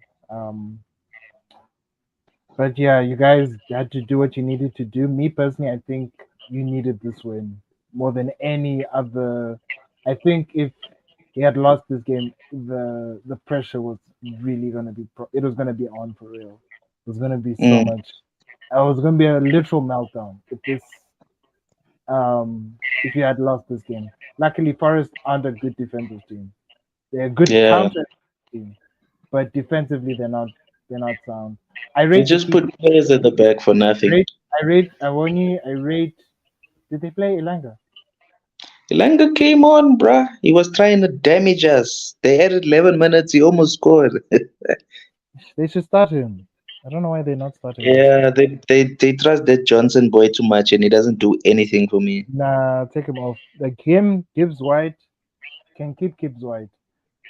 But yeah, you guys had to do what you needed to do. Me personally, I think you needed this win more than any other. I think if he had lost this game, the pressure was really gonna be. It was gonna be on for real. It was gonna be so Mm, much. It was gonna be a literal meltdown if you had lost this game. Luckily, Forest aren't a good defensive team. They're a good yeah, counter team, but defensively they're not sound. I they rate the just keeper. put players at the back for nothing. I rate Awoni. I rate. Did they play Elanga? Elanga came on, bruh. He was trying to damage us. They added 11 minutes. He almost scored. They should start him. I don't know why they're not starting him. Yeah, they trust that Johnson boy too much, and he doesn't do anything for me. Nah, take him off. Like him, Gibbs White can keep Gibbs White.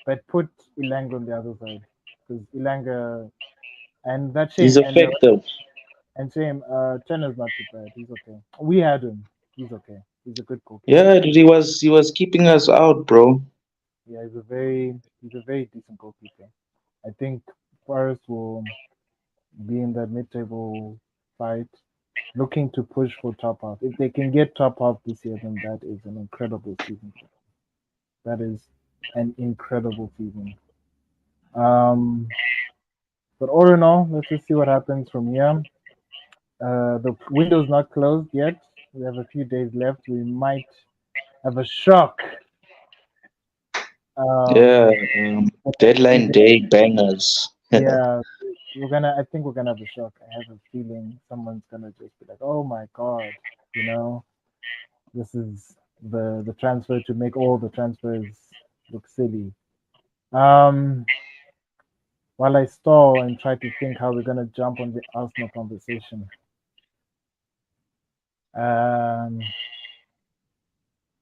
but put Ilanga on the other side because Ilanga and that He's shame effective. and shame. Chena's not too bad. He's okay. We had him. He's okay. He's a good goalkeeper. Yeah, dude, he was keeping us out, bro. Yeah, he's a very decent goalkeeper. I think Forest will be in that mid-table fight, looking to push for top half. If they can get top half this year, then that is an incredible season. That is an incredible season. Um, but all in all, let's just see what happens from here. The window's not closed yet. We have a few days left. We might have a shock. Yeah, The next few deadline days. day bangers. Yeah, we're gonna. I think we're gonna have a shock. I have a feeling someone's gonna just be like, "Oh my god," you know, this is the transfer to make all the transfers look silly. Um, while I stall and try to think how we're gonna jump on the Arsenal conversation. Um,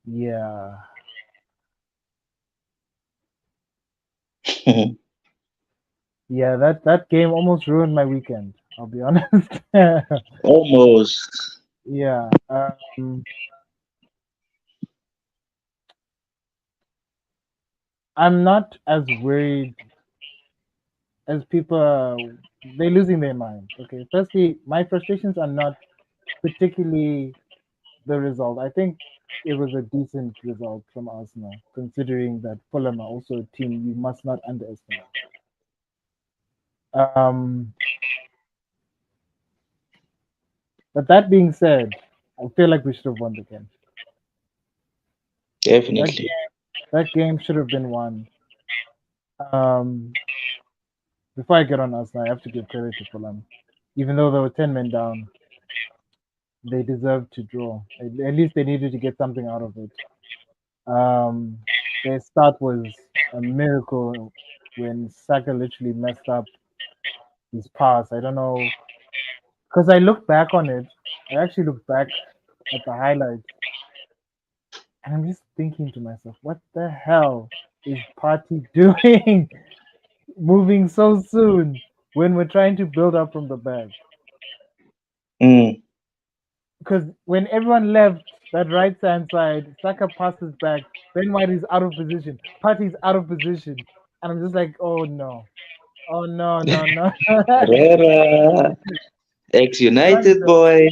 yeah, yeah. That game almost ruined my weekend. I'll be honest. Almost. Yeah. I'm not as worried as people. They're losing their mind. Okay. Firstly, my frustrations are not particularly the result. I think it was a decent result from Arsenal, considering that Fulham are also a team you must not underestimate. Um, but that being said, I feel like we should have won the game. That Definitely. game, that game should have been won. Um, before I get on Arsenal, I have to give credit to Fulham. Even though they were 10 men down, they deserved to draw. At least they needed to get something out of it. Um, their start was a miracle when Saka literally messed up his pass. I don't know because I looked back on it. I actually looked back at the highlights, and I'm just thinking to myself, what the hell is Party doing, moving so soon when we're trying to build up from the back? Mm, Because when everyone left that right hand side, Saka passes back. Ben White is out of position. Party's out of position, and I'm just like, oh no, oh no, no, no. Pereira, Right, ex-United though. boy.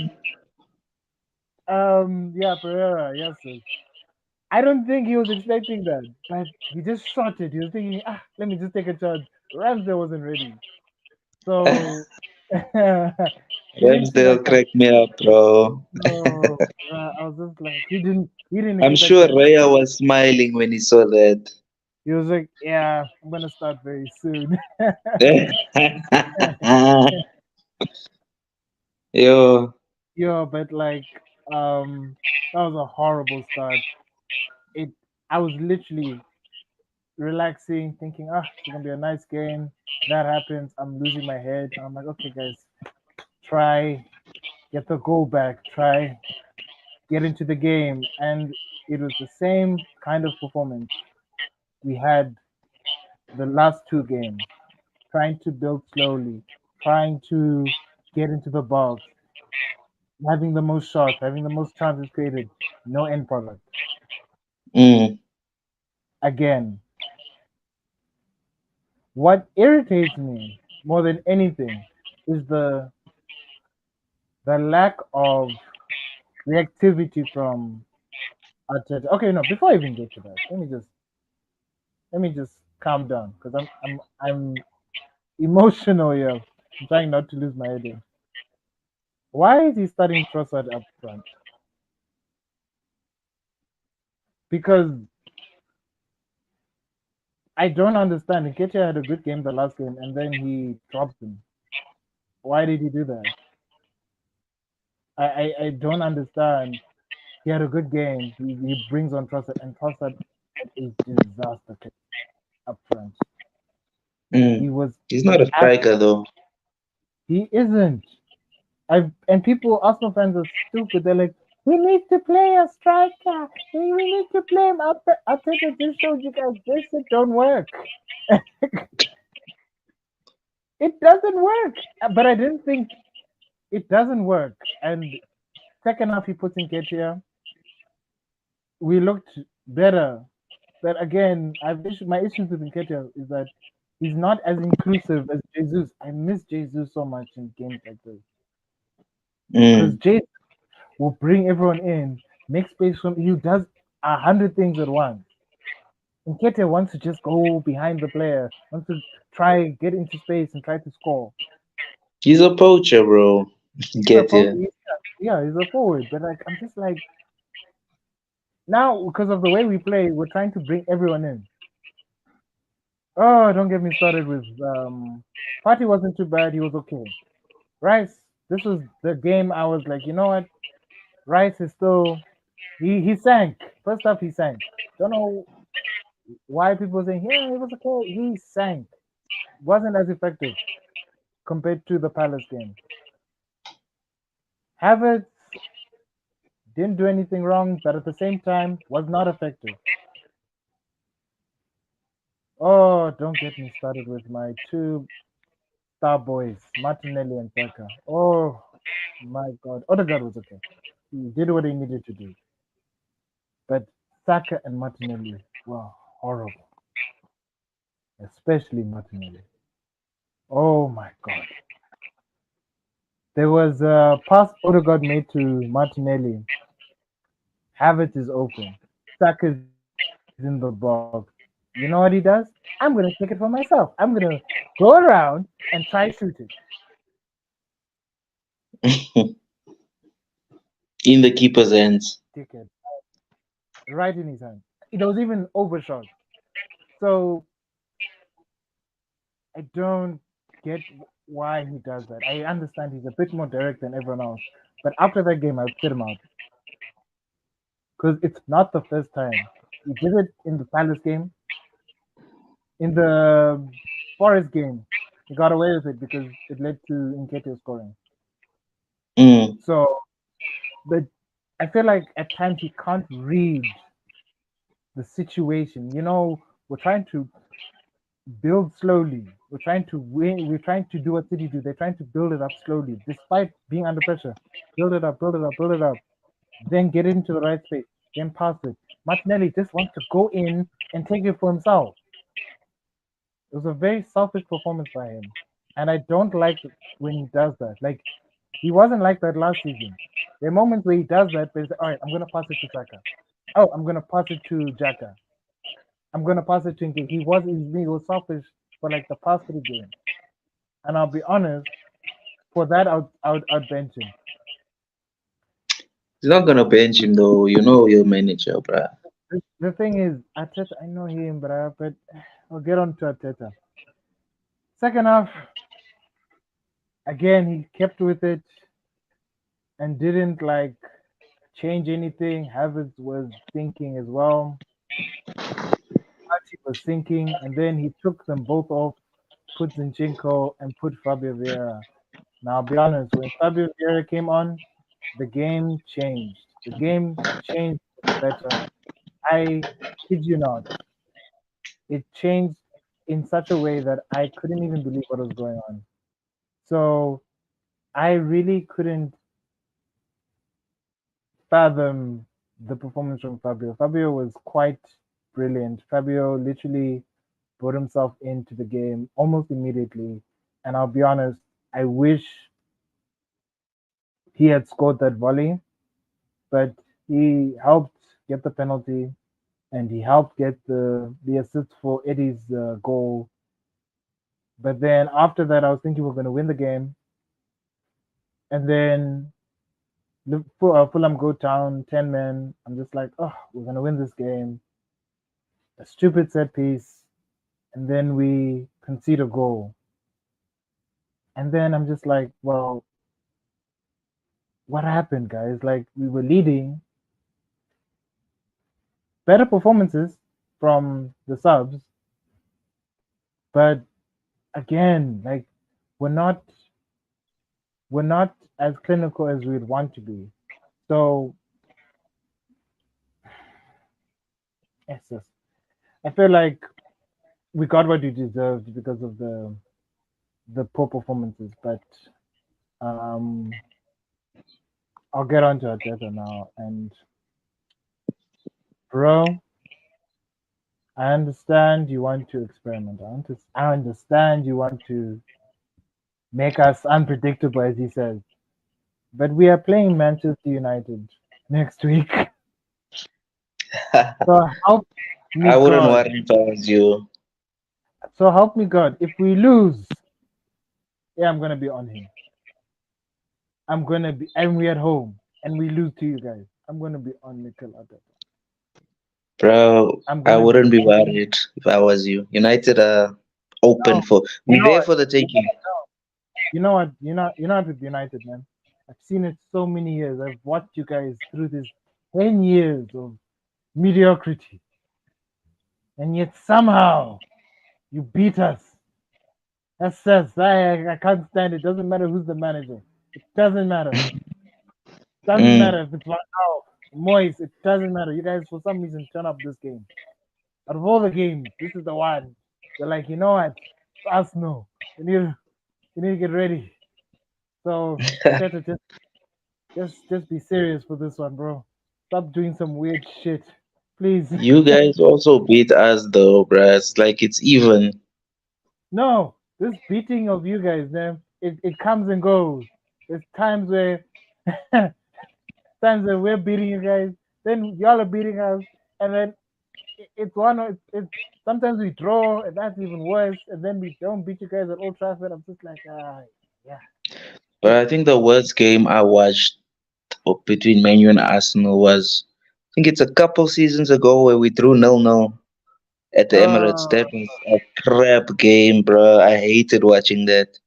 Yeah, Pereira, yes, sir. I don't think he was expecting that, but he just shot it. He was thinking, let me just take a charge. Ramsdale wasn't ready, so he didn't see Ramsdale that coming. cracked me up, bro. So I was just like, he didn't I'm expect sure that. Raya was smiling when he saw that. He was like, yeah, I'm gonna start very soon. Yo, Yeah, but like, that was a horrible start. It, I was literally relaxing, thinking, it's gonna be a nice game. That happens, I'm losing my head. I'm like, okay, guys, try get the goal back, try get into the game, and it was the same kind of performance we had the last two games, trying to build slowly, trying to get into the box, having the most shots, having the most chances created, no end product. mm, Again, what irritates me more than anything is the lack of reactivity from Arteta. Okay, no, before I even get to that, let me just calm down because I'm emotional here. I'm trying not to lose my head here. Why is he starting Trossard up front? Because I don't understand. Nketiah had a good game the last game, and then he drops him. Why did he do that? I don't understand. He had a good game. He brings on Trossard, and Trossard had a disaster up front. mm. He was He's not a at, striker, though. he isn't. And people, Arsenal fans are stupid. They're like, We need to play a striker. We need to play him up. Arteta just showed you guys this shit don't work. It doesn't work. But I didn't think it doesn't work. And second half, he puts in Ketia. We looked better. But again, my issues with Nketiah is that he's not as inclusive as Jesus. I miss Jesus so much in games like this because Mm. Jesus will bring everyone in, make space for him. He does 100 things at once. Nketiah wants to just go behind the player, wants to try get into space and try to score. He's a poacher, bro. He's a Get you. yeah, he's a forward, but like I'm just like now because of the way we play, we're trying to bring everyone in. Oh, don't get me started with Party wasn't too bad. He was okay. Rice, this was the game I was like, you know what? Rice is still he sank. First up he sank. Don't know why people saying, yeah, it was okay. He sank. Wasn't as effective compared to the Palace game. Havertz didn't do anything wrong, but at the same time was not effective. Oh, don't get me started with my two star boys, Martinelli and Saka. Oh my god. Odegaard was okay. He did what he needed to do. But Saka and Martinelli were horrible, especially Martinelli. Oh my god. There was a pass Odegaard made to Martinelli. Havertz is open. Saka is in the box. You know what he does? I'm going to take it for myself. I'm going to go around and try shoot it. In the keeper's hands. Dickhead. Right in his hand. It was even overshot. So I don't get why he does that. I understand he's a bit more direct than everyone else. But after that game, I would sit him out. Because it's not the first time. He did it in the Palace game, in the Forest game. He got away with it because it led to Nketiah scoring. Mm. So, but I feel like at times he can't read the situation. You know, we're trying to build slowly. We're trying to win. We're trying to do what City do. They're trying to build it up slowly, despite being under pressure. Build it up, build it up, build it up. Then get into the right space. Then pass it. Martinelli just wants to go in and take it for himself. It was a very selfish performance by him, and I don't like when he does that. Like he wasn't like that last season. There are moments where he does that, but he's like, all right, I'm gonna pass it to Saka. Oh, I'm gonna pass it to Jaka. I'm gonna pass it to Nke. He was selfish for like the past 3 games, and I'll be honest. For that, I'd bench him. He's not gonna bench him though. You know your manager, bruh. The thing is, Arteta, I know him, but I'll get on to Arteta. Second half, again, he kept with it and didn't like change anything. Havertz was thinking as well. Party was thinking, and then he took them both off, put Zinchenko and put Fabio Vieira. Now, I'll be honest, when Fabio Vieira came on, the game changed. The game changed for the better. I kid you not. It changed in such a way that I couldn't even believe what was going on. So I really couldn't fathom the performance from Fabio. Fabio was quite brilliant. Fabio literally put himself into the game almost immediately. And I'll be honest, I wish he had scored that volley, but he helped get the penalty and he helped get the assist for Eddie's goal. But then after that, I was thinking we're going to win the game. And then Fulham go down 10 men. I'm just like, oh, we're going to win this game. A stupid set piece. And then we concede a goal. And then I'm just like, well, what happened, guys? Like, we were leading. Better performances from the subs. But again, like, we're not as clinical as we'd want to be. So Yes, yes. I feel like we got what we deserved because of the poor performances, but um, I'll get on to Arteta now. And bro, I understand you want to experiment. I understand you want to make us unpredictable, as he says. But we are playing Manchester United next week. So help me I wouldn't God. worry if I was you. So help me God. If we lose, yeah, I'm gonna be on him. And we at home and we lose to you guys. I'm gonna be on Mikel Arteta. Bro, I'm I gonna be wouldn't be worried if I was you. United are open no. for, You we're know there what? for the taking. You know what? You're not with United, man. I've seen it so many years. I've watched you guys through this 10 years of mediocrity, and yet somehow you beat us. I can't stand it. Doesn't matter who's the manager. It doesn't matter. Doesn't Mm. matter if it's Van Moyes. It doesn't matter. You guys, for some reason, turn up this game. Out of all the games, this is the one. You're like, you know what? It's Arsenal. You need to get ready. So Arteta, just be serious for this one, bro. Stop doing some weird shit, please. You guys also beat us though, bruh. It's like it's even. No, this beating of you guys, man, it comes and goes. There's times where we're beating you guys, then y'all are beating us, and then it's one. It's sometimes we draw, and that's even worse. And then we don't beat you guys at Old Trafford. I'm just like, yeah. But I think the worst game I watched between Man U and Arsenal was, I think it's a couple seasons ago where we drew 0-0 at the Emirates. Uh, That was a crap game, bro. I hated watching that.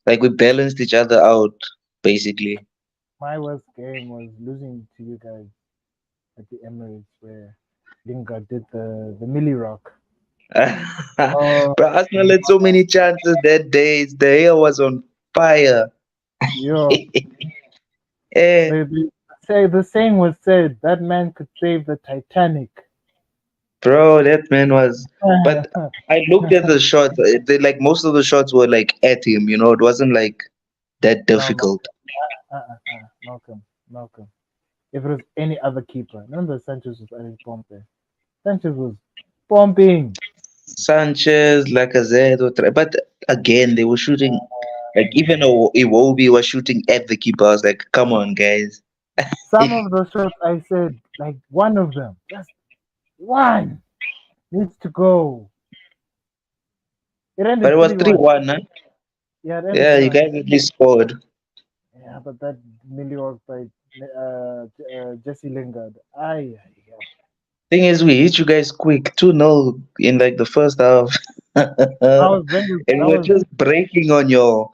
Like we balanced each other out, basically. my worst game was losing to you guys at the Emirates where Lingard did the Millie Rock. Oh, Bro, Arsenal had so many chances that day. The air was on fire. yo, Eh, the saying was said that man could save the Titanic. bro, that man was. But I looked at the shots. Like most of the shots were like at him. It wasn't like that No, difficult. Malcolm, Malcolm. If it was any other keeper, remember Sanchez was at his pompe. Sanchez was pumping. Sanchez, Lacazette, but again, they were shooting. Like even Iwobi was shooting at the keeper. I was like, come on, guys. Some of the shots I said, like one of them, just one needs to go. It But ended it was 3-1. 3-1, huh? Yeah, it ended Yeah, you 3-1. guys at least scored. Yeah, but that Milior by Jesse Lingard. Aye, yeah. Thing is, we hit you guys quick 2-0 in like the first half. That And was Wenger's. we were just breaking on your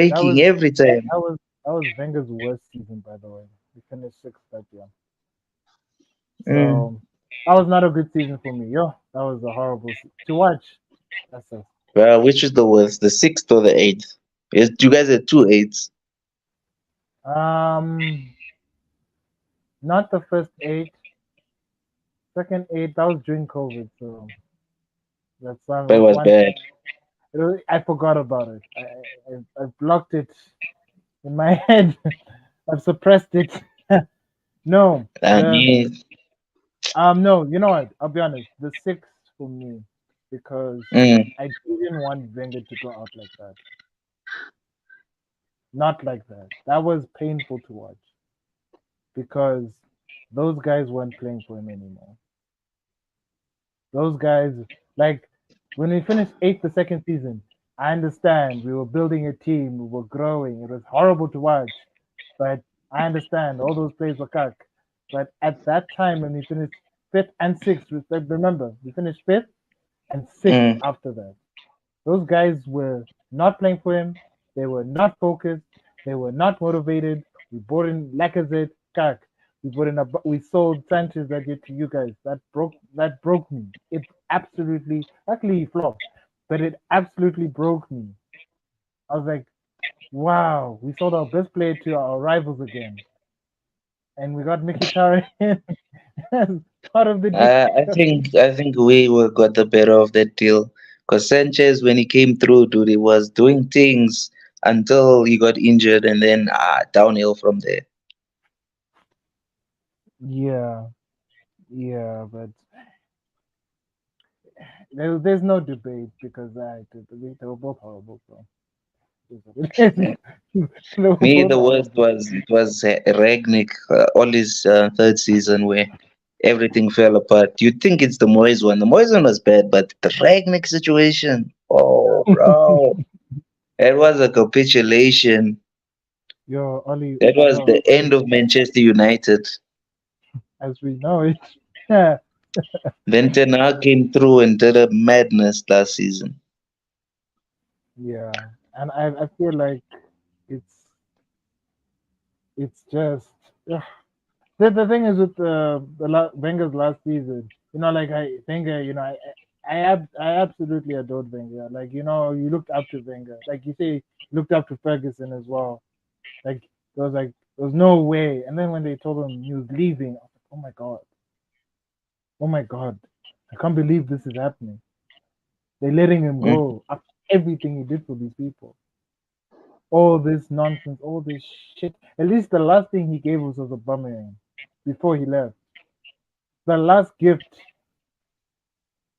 That was breaking every time. that was that was Wenger's worst season, by the way. We finished sixth that year, Mm. so that was not a good season for me. Yo, that was a horrible to watch. That's a, Well, which is the worst, the sixth or the eighth? You guys had two eights. um, not the first eight, second eight. That was during COVID, so That that's was one. bad. I forgot about it. I blocked it in my head. I've suppressed it. No, I mean, no. You know what? I'll be honest. The sixth for me because mm, I didn't want Wenger to go out like that. Not like that. That was painful to watch because those guys weren't playing for him anymore. Those guys, like when we finished eighth the second season, I understand we were building a team, we were growing. It was horrible to watch, but I understand all those plays were cuck. But at that time when we finished fifth and sixth, remember we finished fifth and sixth mm, after that. Those guys were not playing for him. They were not focused. They were not motivated. We brought in Lacazette, Kak. We sold Sanchez that year to you guys. That broke me. It absolutely luckily he flopped, but it absolutely broke me. I was like, wow, we sold our best player to our rivals again. And we got Mkhitaryan. part of the deal. I think we were got the better of that deal. Because Sanchez, when he came through, dude, he was doing things until he got injured, and then downhill from there. Yeah, yeah, but there's no debate because they were both horrible. So they were Me, both the worst horrible. was it was Ragnick, all his third season where everything fell apart. You'd think it's the Moyes one. The Moyes one was bad, but the Ragnick situation, oh, bro, that was a capitulation. Yo, Ollie, That was yo, the end Ollie, of Manchester United. as we know it. Yeah, Then Ten Hag came through and did a madness last season. yeah, and I feel like it's it's just ugh. The thing is with Wenger's last season, like I Wenger, I absolutely adored Wenger. Like you looked up to Wenger. Like you say, you looked up to Ferguson as well. There was no way. And then when they told him he was leaving, I was like, oh my god, I can't believe this is happening. They're letting him Mm, go after everything he did for these people. All this nonsense, all this shit. At least the last thing he gave us was a bummer before he left. The last gift,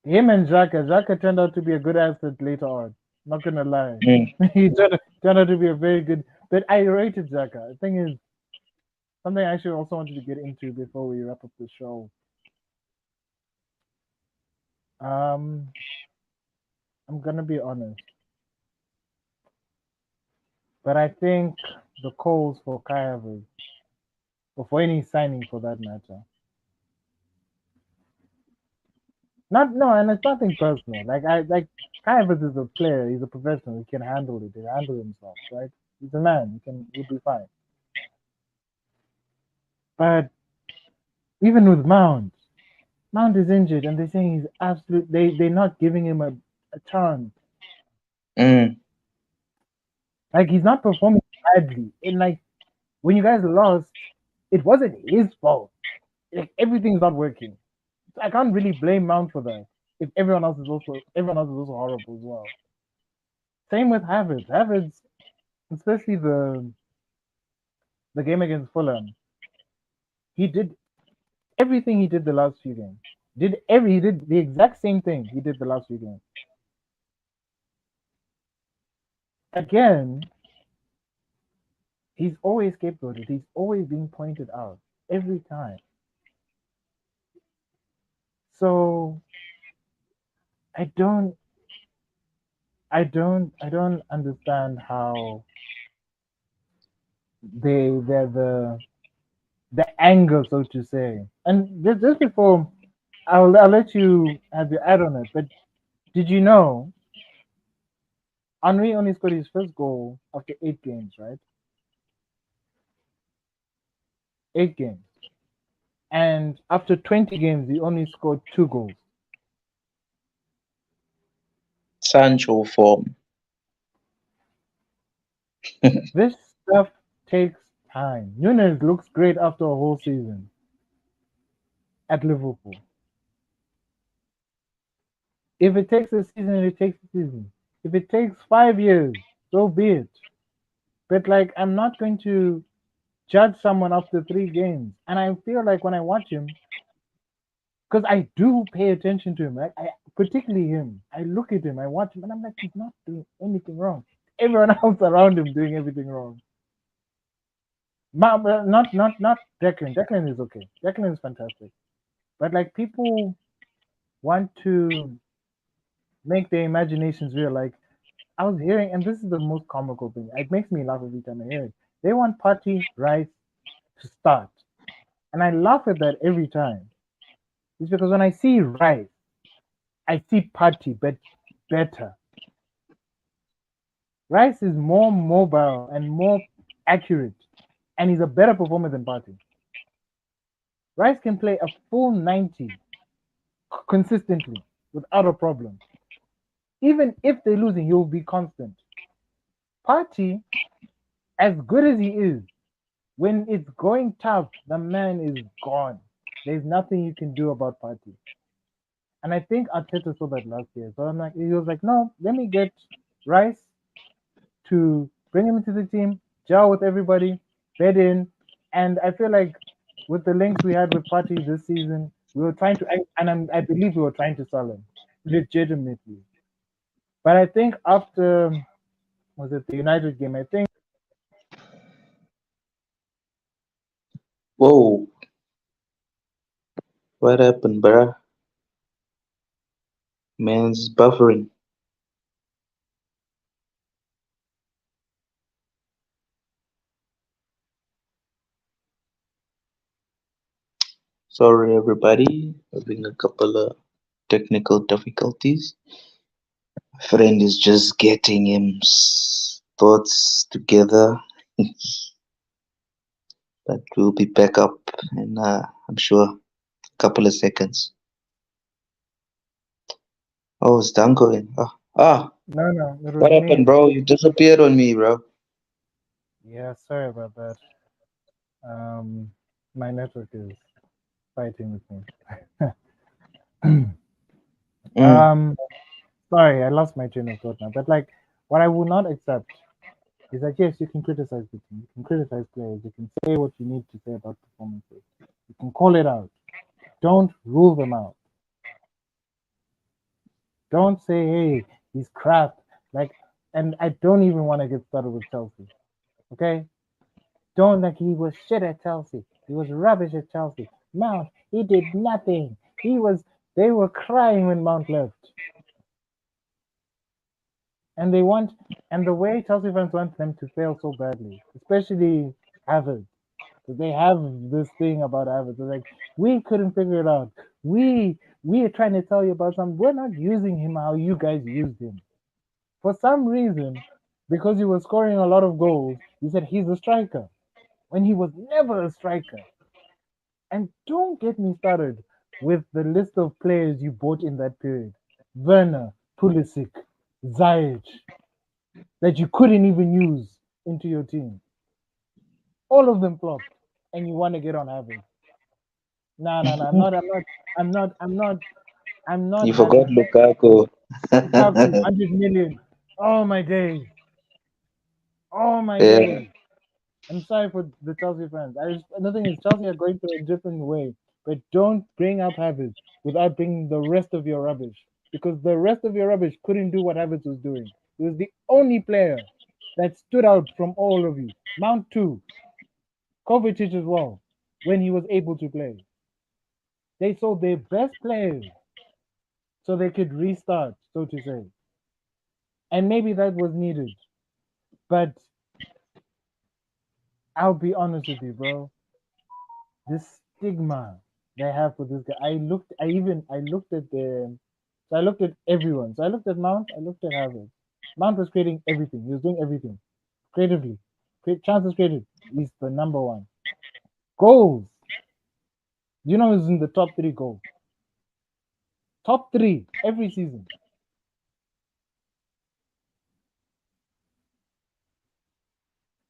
him and Xhaka turned out to be a good asset later on. Not gonna lie, mm. he turned out to be a very good. But I rated Xhaka. The thing is, something I actually also wanted to get into before we wrap up the show. Um, I'm gonna be honest, but I think the calls for Kai Havertz, or for any signing for that matter, not no, and it's nothing personal. Like Kai Havertz is a player. He's a professional. He can handle it. He can handle himself, right? He's a man. He'll be fine. But even with Mount is injured, and they're saying he's absolute. They're not giving him a chance. Mm, Like he's not performing badly. And like when you guys lost, it wasn't his fault. Like everything's not working. So I can't really blame Mount for that. If everyone else is also horrible as well. Same with Havertz. Havertz, especially the game against Fulham, he did everything he did the last few games. He did the exact same thing he did the last few games. Again, he's always scapegoated. He's always being pointed out every time. So I don't I don't understand how they're the anger, so to say. And just before I'll let you have your add on it, but did you know Henri only scored his first goal after 8 games, right? 8 games. And after 20 games he only scored 2 goals. Sancho form. This stuff takes time. Nunes looks great after a whole season at Liverpool. If it takes a season, it takes a season. If it takes 5 years, so be it. But like, I'm not going to judge someone after 3 games. And I feel like when I watch him, because I do pay attention to him, like particularly him. I look at him, I watch him, and I'm like, he's not doing anything wrong. Everyone else around him doing everything wrong. Not Declan. Declan is okay. Declan is fantastic. But like people want to make their imaginations real. Like I was hearing, and this is the most comical thing. It makes me laugh every time I hear it. They want Party Rice to start, and I laugh at that every time. It's because when I see Rice, I see Party, but better. Rice is more mobile and more accurate, and he's a better performer than Party. Rice can play a full 90 consistently without a problem. Even if they're losing, he'll be constant. Party, as good as he is, when it's going tough, the man is gone. There's nothing you can do about Partey. And I think Arteta saw that last year. So I'm like, he was like, no, let me get Rice to bring him into the team, gel with everybody, bed in. And I feel like with the links we had with Partey this season, we were trying to, I believe we were trying to sell him legitimately. But I think after, was it the United game? I think Whoa, what happened, bruh? Man's buffering. Sorry, everybody. Having a couple of technical difficulties. Friend is just getting his thoughts together, but we'll be back up in, I'm sure, a couple of seconds. Oh, it's done going. no, it What was happened, me. bro? You disappeared on me, bro. Yeah, sorry about that. Um, my network is fighting with me. Mm. um, Sorry, I lost my train of thought now. But like, what I will not accept is that yes, you can criticize the team, you can criticize players, you can say what you need to say about performances, you can call it out. Don't rule them out. Don't say, hey, he's crap. Like, and I don't even want to get started with Chelsea. Okay, don't like he was shit at Chelsea. He was rubbish at Chelsea. Mount, he did nothing. He was. They were crying when Mount left, and they want and the way Chelsea fans want them to fail so badly, especially Havertz. They have this thing about Havertz. They're like, we couldn't figure it out. We are trying to tell you about something. We're not using him how you guys used him. For some reason, because he was scoring a lot of goals, you said he's a striker when he was never a striker. And don't get me started with the list of players you bought in that period. Werner, Pulisic, Ziyech, that you couldn't even use into your team. All of them flopped, and you want to get on Havertz. No, no, no. I'm not. I'm not. I'm not You forgot having Lukaku. Lukaku 100 million. Oh my days. Oh my Yeah. days. I'm sorry for the Chelsea fans. The thing is, Chelsea are going through a different way, but don't bring up Havertz without bringing the rest of your rubbish, because the rest of your rubbish couldn't do what Havertz was doing. He was the only player that stood out from all of you. Mount two, Kovacic as well, when he was able to play. They sold their best players so they could restart, so to say. And maybe that was needed. But I'll be honest with you, bro. This stigma they have for this guy. I looked at I looked at everyone. So I looked at Mount, I looked at Harvard. Mount was creating everything. He was doing everything creatively. Chances created. He's the number one. Goals. You know he's in the top three goals. Top three every season.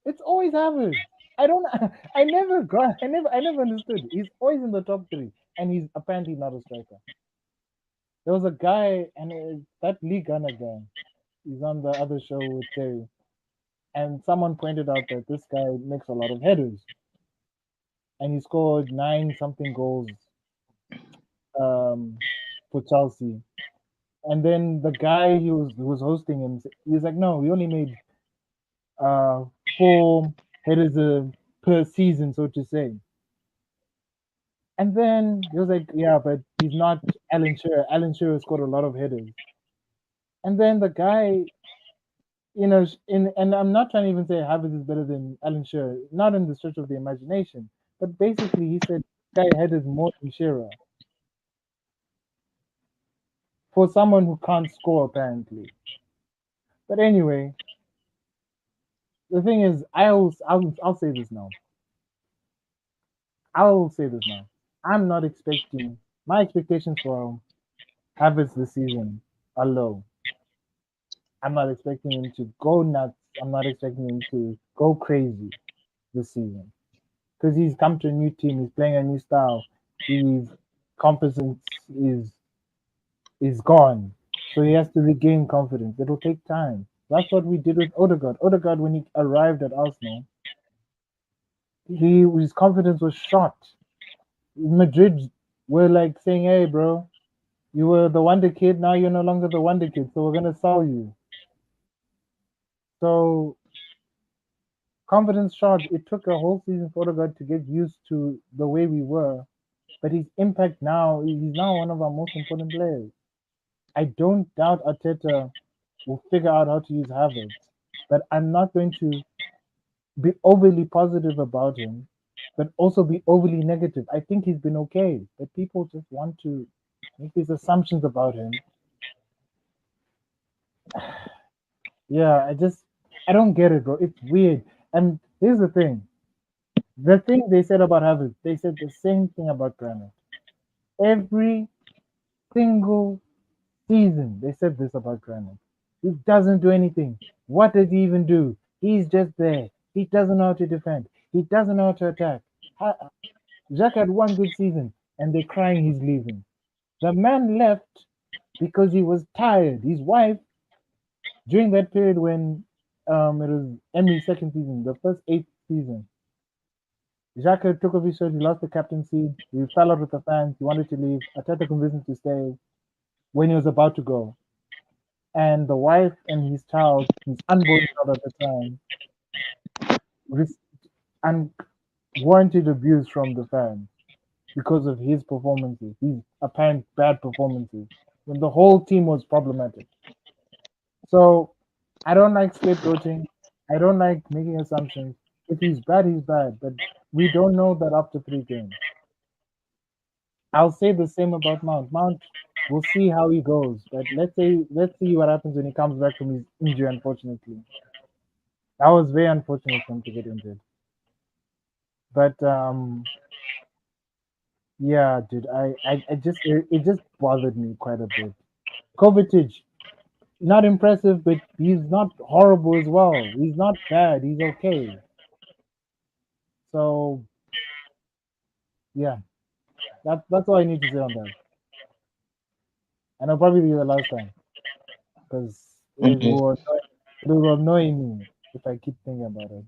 It's always Harvard. I don't. I never understood. He's always in the top three, and he's apparently not a striker. There was a guy, and that Lee Gunner guy. He's on the other show with Terry, and someone pointed out that this guy makes a lot of headers, and he scored nine something goals um, for Chelsea. And then the guy who was hosting him, he was like, "No, we only made uh, four headers per season, so to say." And then he was like, "Yeah, but he's not Alan Shearer. Alan Shearer scored a lot of headers." And then the guy, and I'm not trying to even say Havertz is better than Alan Shearer, not in the stretch of the imagination, but basically he said guy headed more than Shearer for someone who can't score apparently. But anyway, the thing is, I'll say this now. I'll say this now. I'm not expecting my expectations for Havertz this season are low. I'm not expecting him to go nuts. I'm not expecting him to go crazy this season because he's come to a new team. He's playing a new style. His competence is gone. So he has to regain confidence. It'll take time. That's what we did with Odegaard. Odegaard, when he arrived at Arsenal, his confidence was shot. Madrid were like saying, "Hey, bro, you were the wonder kid. Now you're no longer the wonder kid. So we're gonna sell you." So confidence shot. It took a whole season for Odegaard to get used to the way we were. But his impact now, he's now one of our most important players. I don't doubt Arteta will figure out how to use Havertz, but I'm not going to be overly positive about him, but also be overly negative. I think he's been okay, but people just want to make these assumptions about him. Yeah, I don't get it, bro. It's weird. And here's the thing they said about Havertz, they said the same thing about Granite. Every single season, they said this about Granite. He doesn't do anything. What does he even do? He's just there. He doesn't know how to defend. He doesn't know how to attack. Jack had one good season, and they're crying he's leaving. The man left because he was tired. His wife, during that period when it was Emery's second season, the first eighth season, Xhaka took off his shirt, he lost the captaincy, he fell out with the fans, he wanted to leave. Ateta convinced him to stay when he was about to go. And the wife and his child, his unborn child at the time, unwarranted abuse from the fans because of his performances, his apparent bad performances, when the whole team was problematic. So I don't like scapegoating. I don't like making assumptions. If he's bad, he's bad. But we don't know that after 3 games. I'll say the same about Mount. Mount, we'll see how he goes. But let's see what happens when he comes back from his injury. Unfortunately, that was very unfortunate for him to get injured. But yeah, dude, I just it just bothered me quite a bit. Kovacic, not impressive, but he's not horrible as well. He's not bad. He's okay. So yeah, that's all I need to say on that. And it'll probably be the last time because Mhm. it will annoy me if I keep thinking about it.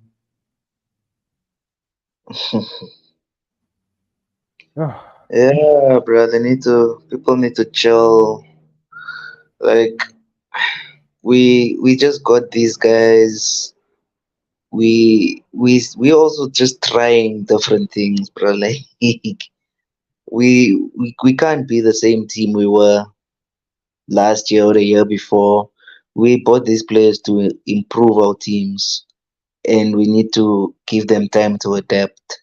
Ugh. Yeah, bro. They need to. People need to chill. Like we just got these guys. We also just trying different things, bro. Like we can't be the same team we were last year or the year before. We bought these players to improve our teams, and we need to give them time to adapt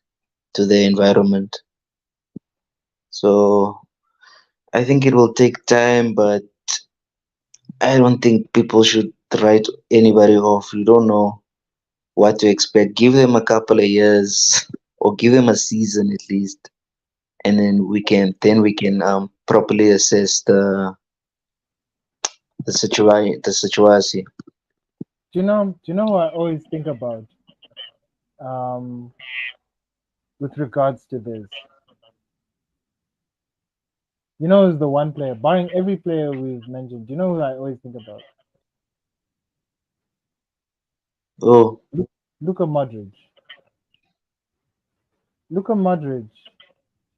to the environment. So I think it will take time, but I don't think people should write anybody off. You don't know what to expect. Give them a couple of years or give them a season at least, and then we can properly assess the situation. Do you know what I always think about um, with regards to this? You know, is the one player, barring every player we've mentioned. Do you know who I always think about? Oh, Luka Modric. Luka Modric,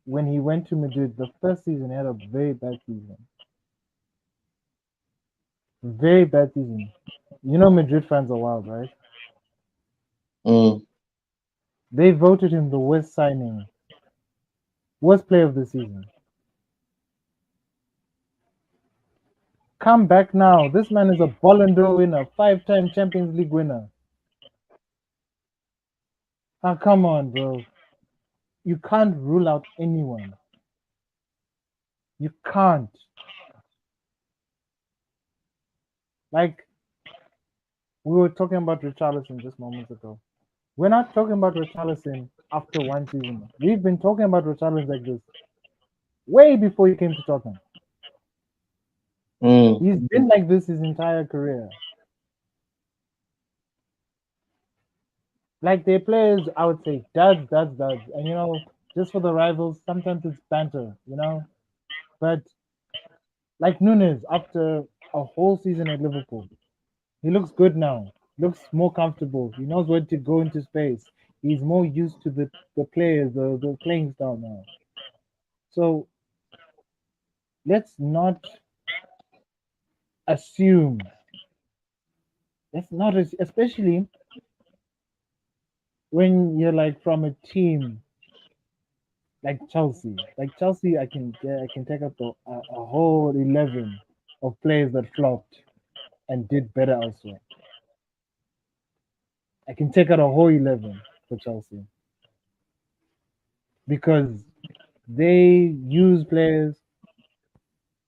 when he went to Madrid, the first season he had a very bad season. Very bad season. You know, Madrid fans are wild, right? mm, They voted him the worst signing, worst player of the season. Come back now. This man is a Ballon d'Or winner, five-time Champions League winner. Ah, come on, bro. You can't rule out anyone. You can't. Like we were talking about Richarlison just moments ago. We're not talking about Richarlison after one season. We've been talking about Richarlison like this way before he came to Tottenham. mm, He's been like this his entire career. Like their players, I would say duds. And you know, just for the rivals. Sometimes it's banter, you know. But like Nunes, after a whole season at Liverpool, he looks good now. Looks more comfortable. He knows where to go into space. He's more used to the players, the playing style now. So let's not assume. Let's not, especially when you're like from a team like Chelsea. Like Chelsea, I can take up a whole 11 of players that flopped and did better elsewhere. I can take out a whole 11 for Chelsea because they use players,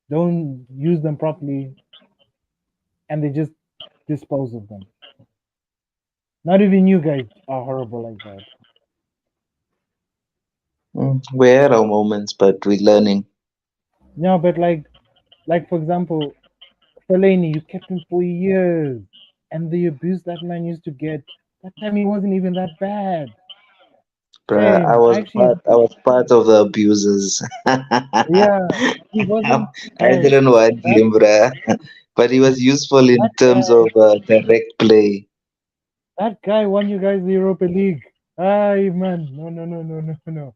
don't use them properly, and they just dispose of them. Not even you guys are horrible like that. We had our moments, but we're learning. No, but like for example, Fellaini, you kept him for years, and the abuse that man used to get. That time he wasn't even that bad. Bruh, Shame. Actually, I was part of the abusers. yeah, he wasn't. I Guy, didn't want that him, bruh. But he was useful in that terms guy of direct play. that guy won you guys the Europa League. Ay man, no no no no no no.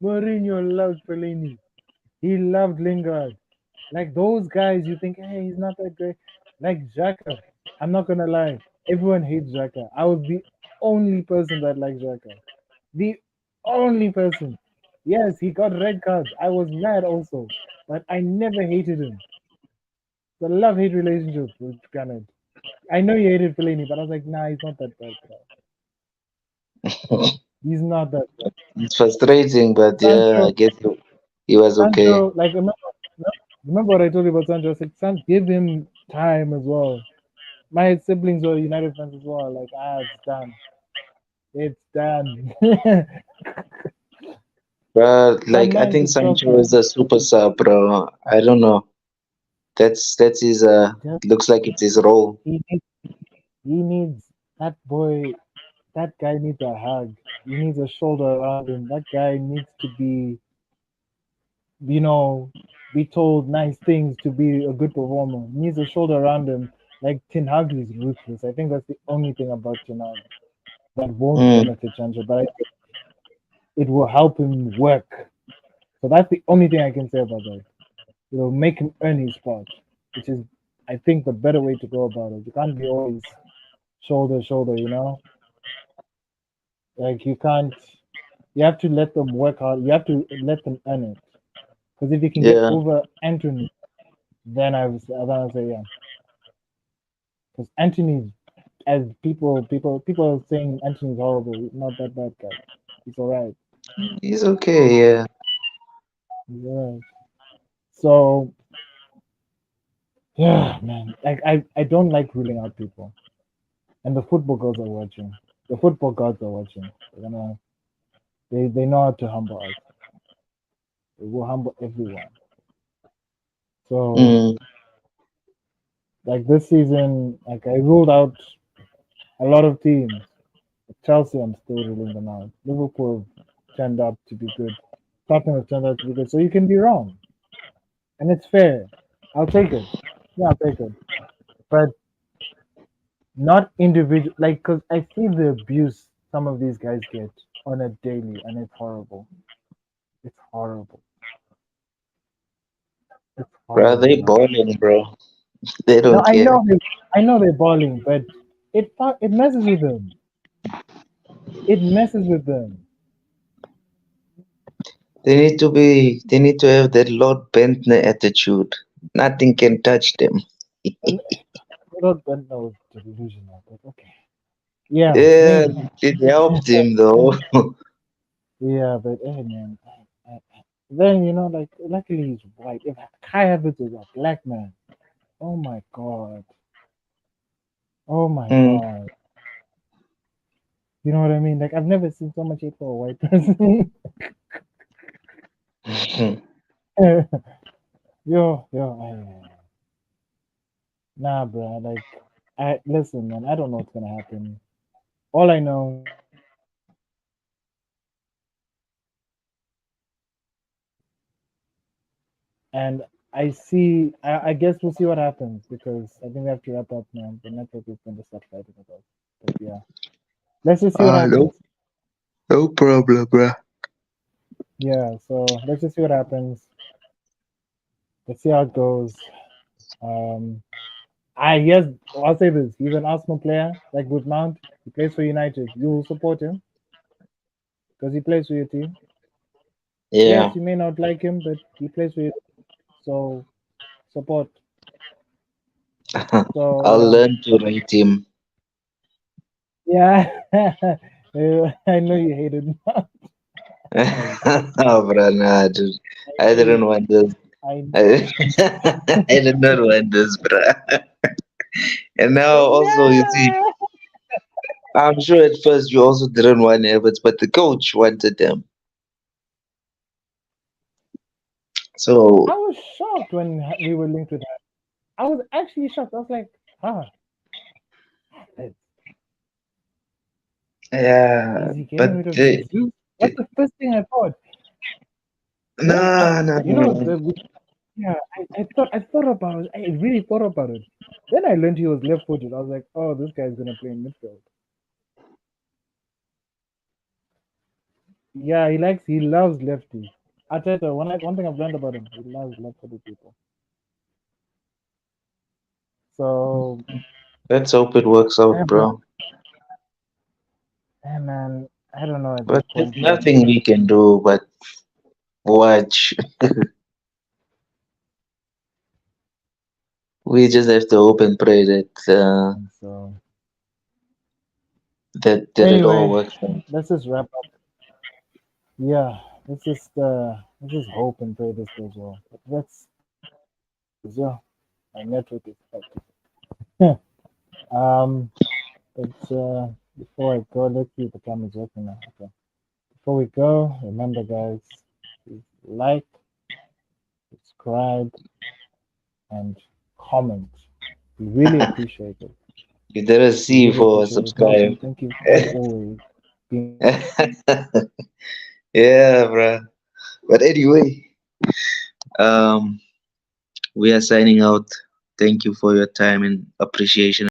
Mourinho loved Fellaini. He loved Lingard. Like those guys, you think, hey, he's not that great. Like Xhaka, I'm not gonna lie, everyone hates Xhaka. I was the only person that liked Xhaka. The only person. Yes, he got red cards. I was mad also, but I never hated him. The love-hate relationship with Granite. I know you hated Fellaini, but I was like, nah, he's not that bad, bro. He's not that bad. It's frustrating, but yeah, Sancho, I guess he was okay. Sancho, like remember what I told you about Sancho? I said, San, give him time as well. My siblings were United fans as well. Like, it's done. It's done. But That like, I man's think a Sancho trophy. is a super sub, bro. I don't know. That's his Just looks like it's his role. he needs that boy. That guy needs a hug. He needs a shoulder around him. That guy needs to be, you know, be told nice things to be a good performer. He needs a shoulder around him. Like Ten Hag is ruthless. I think that's the only thing about Ten Hag that won't Mm, benefit Sancho, but it will help him work. So that's the only thing I can say about that. It'll make him earn his spot, which is, I think, the better way to go about it. You can't be always shoulder shoulder, you know. Like you can't. You have to let them work hard. You have to let them earn it. Because if you can get yeah, over Anthony, then I would say yeah. Because Anthony, as people are saying Anthony's horrible. He's not that bad guy. He's alright. he's okay. Yeah, He's alright. So yeah, man. Like I don't like ruling out people. And the football gods are watching. The football gods are watching. They know how to humble us. They will humble everyone. So mm, like this season, like I ruled out a lot of teams. Chelsea, I'm still ruling them out. Liverpool turned out to be good. Tottenham have turned out to be good. So you can be wrong, and it's fair. I'll take it. Yeah, I'll take it. But not individual. Like, cause I see the abuse some of these guys get on a daily, and it's horrible. It's horrible. It's bro, horrible, they man. balling, bro. They No, don't care. I know they're balling, but it messes with them. It messes with them. They need to have that Lord Bentner attitude. Nothing can touch them. And Lord Ben was delusional, but okay. Yeah, Yeah, maybe. it helped him though. Yeah, but hey, man. Then like luckily he's white. If Kai Havertz was a black man, oh my god, oh my Mm. god. You know what I mean? Like I've never seen so much hate for a white person. Nah, bro. Like, I listen, man. I don't know what's gonna happen. All I know And I guess we'll see what happens because I think we have to wrap up now. The network is going to start fighting with us. But yeah, let's just see what No, happens. no problem, bro. Yeah, so let's just see what happens. Let's see how it goes. Um, I yes, I'll say this: he's an Arsenal player, like with Mount. He plays for United. You will support him because he plays for your team. Yeah, Yes, you may not like him, but he plays for you, so support. So I'll yeah, learn to rate him. yeah. I know you hated Mount. Oh, bro, nah, dude. I I know didn't want this. I I, I did not want this, bro. And now also, you see, yeah. I'm sure at first you also didn't want Everts, but the coach wanted them. I So, was shocked when we were linked with that. I was actually shocked. I was like, huh, is yeah, he getting but rid of Jesus? That's the first thing I thought. Then no, no, you know, no. yeah, I thought about it. I really thought about it. Then I learned he was left-footed. I was like, oh, this guy's gonna play in midfield. Yeah, he loves lefties. Arteta, one thing I've learned about him, he loves left-footed people. So, Let's hope it works out, yeah, bro, bro. yeah, man, I don't know at this But there's point, but nothing we can do but watch. We just have to hope and pray so that it all anyway, works out. let's just wrap up. Yeah, let's just hope and pray this goes well. But let's wrap up because yeah, my network is fucked. um, but before I go, let's see if the camera's working now. Okay. Before we go, remember guys, please like, subscribe, and comment. We really appreciate it. You did a We C really for appreciate it. subscribe. Malcolm, thank you as always being a supporter. Yeah, bro. But anyway, um, we are signing out. Thank you for your time and appreciation.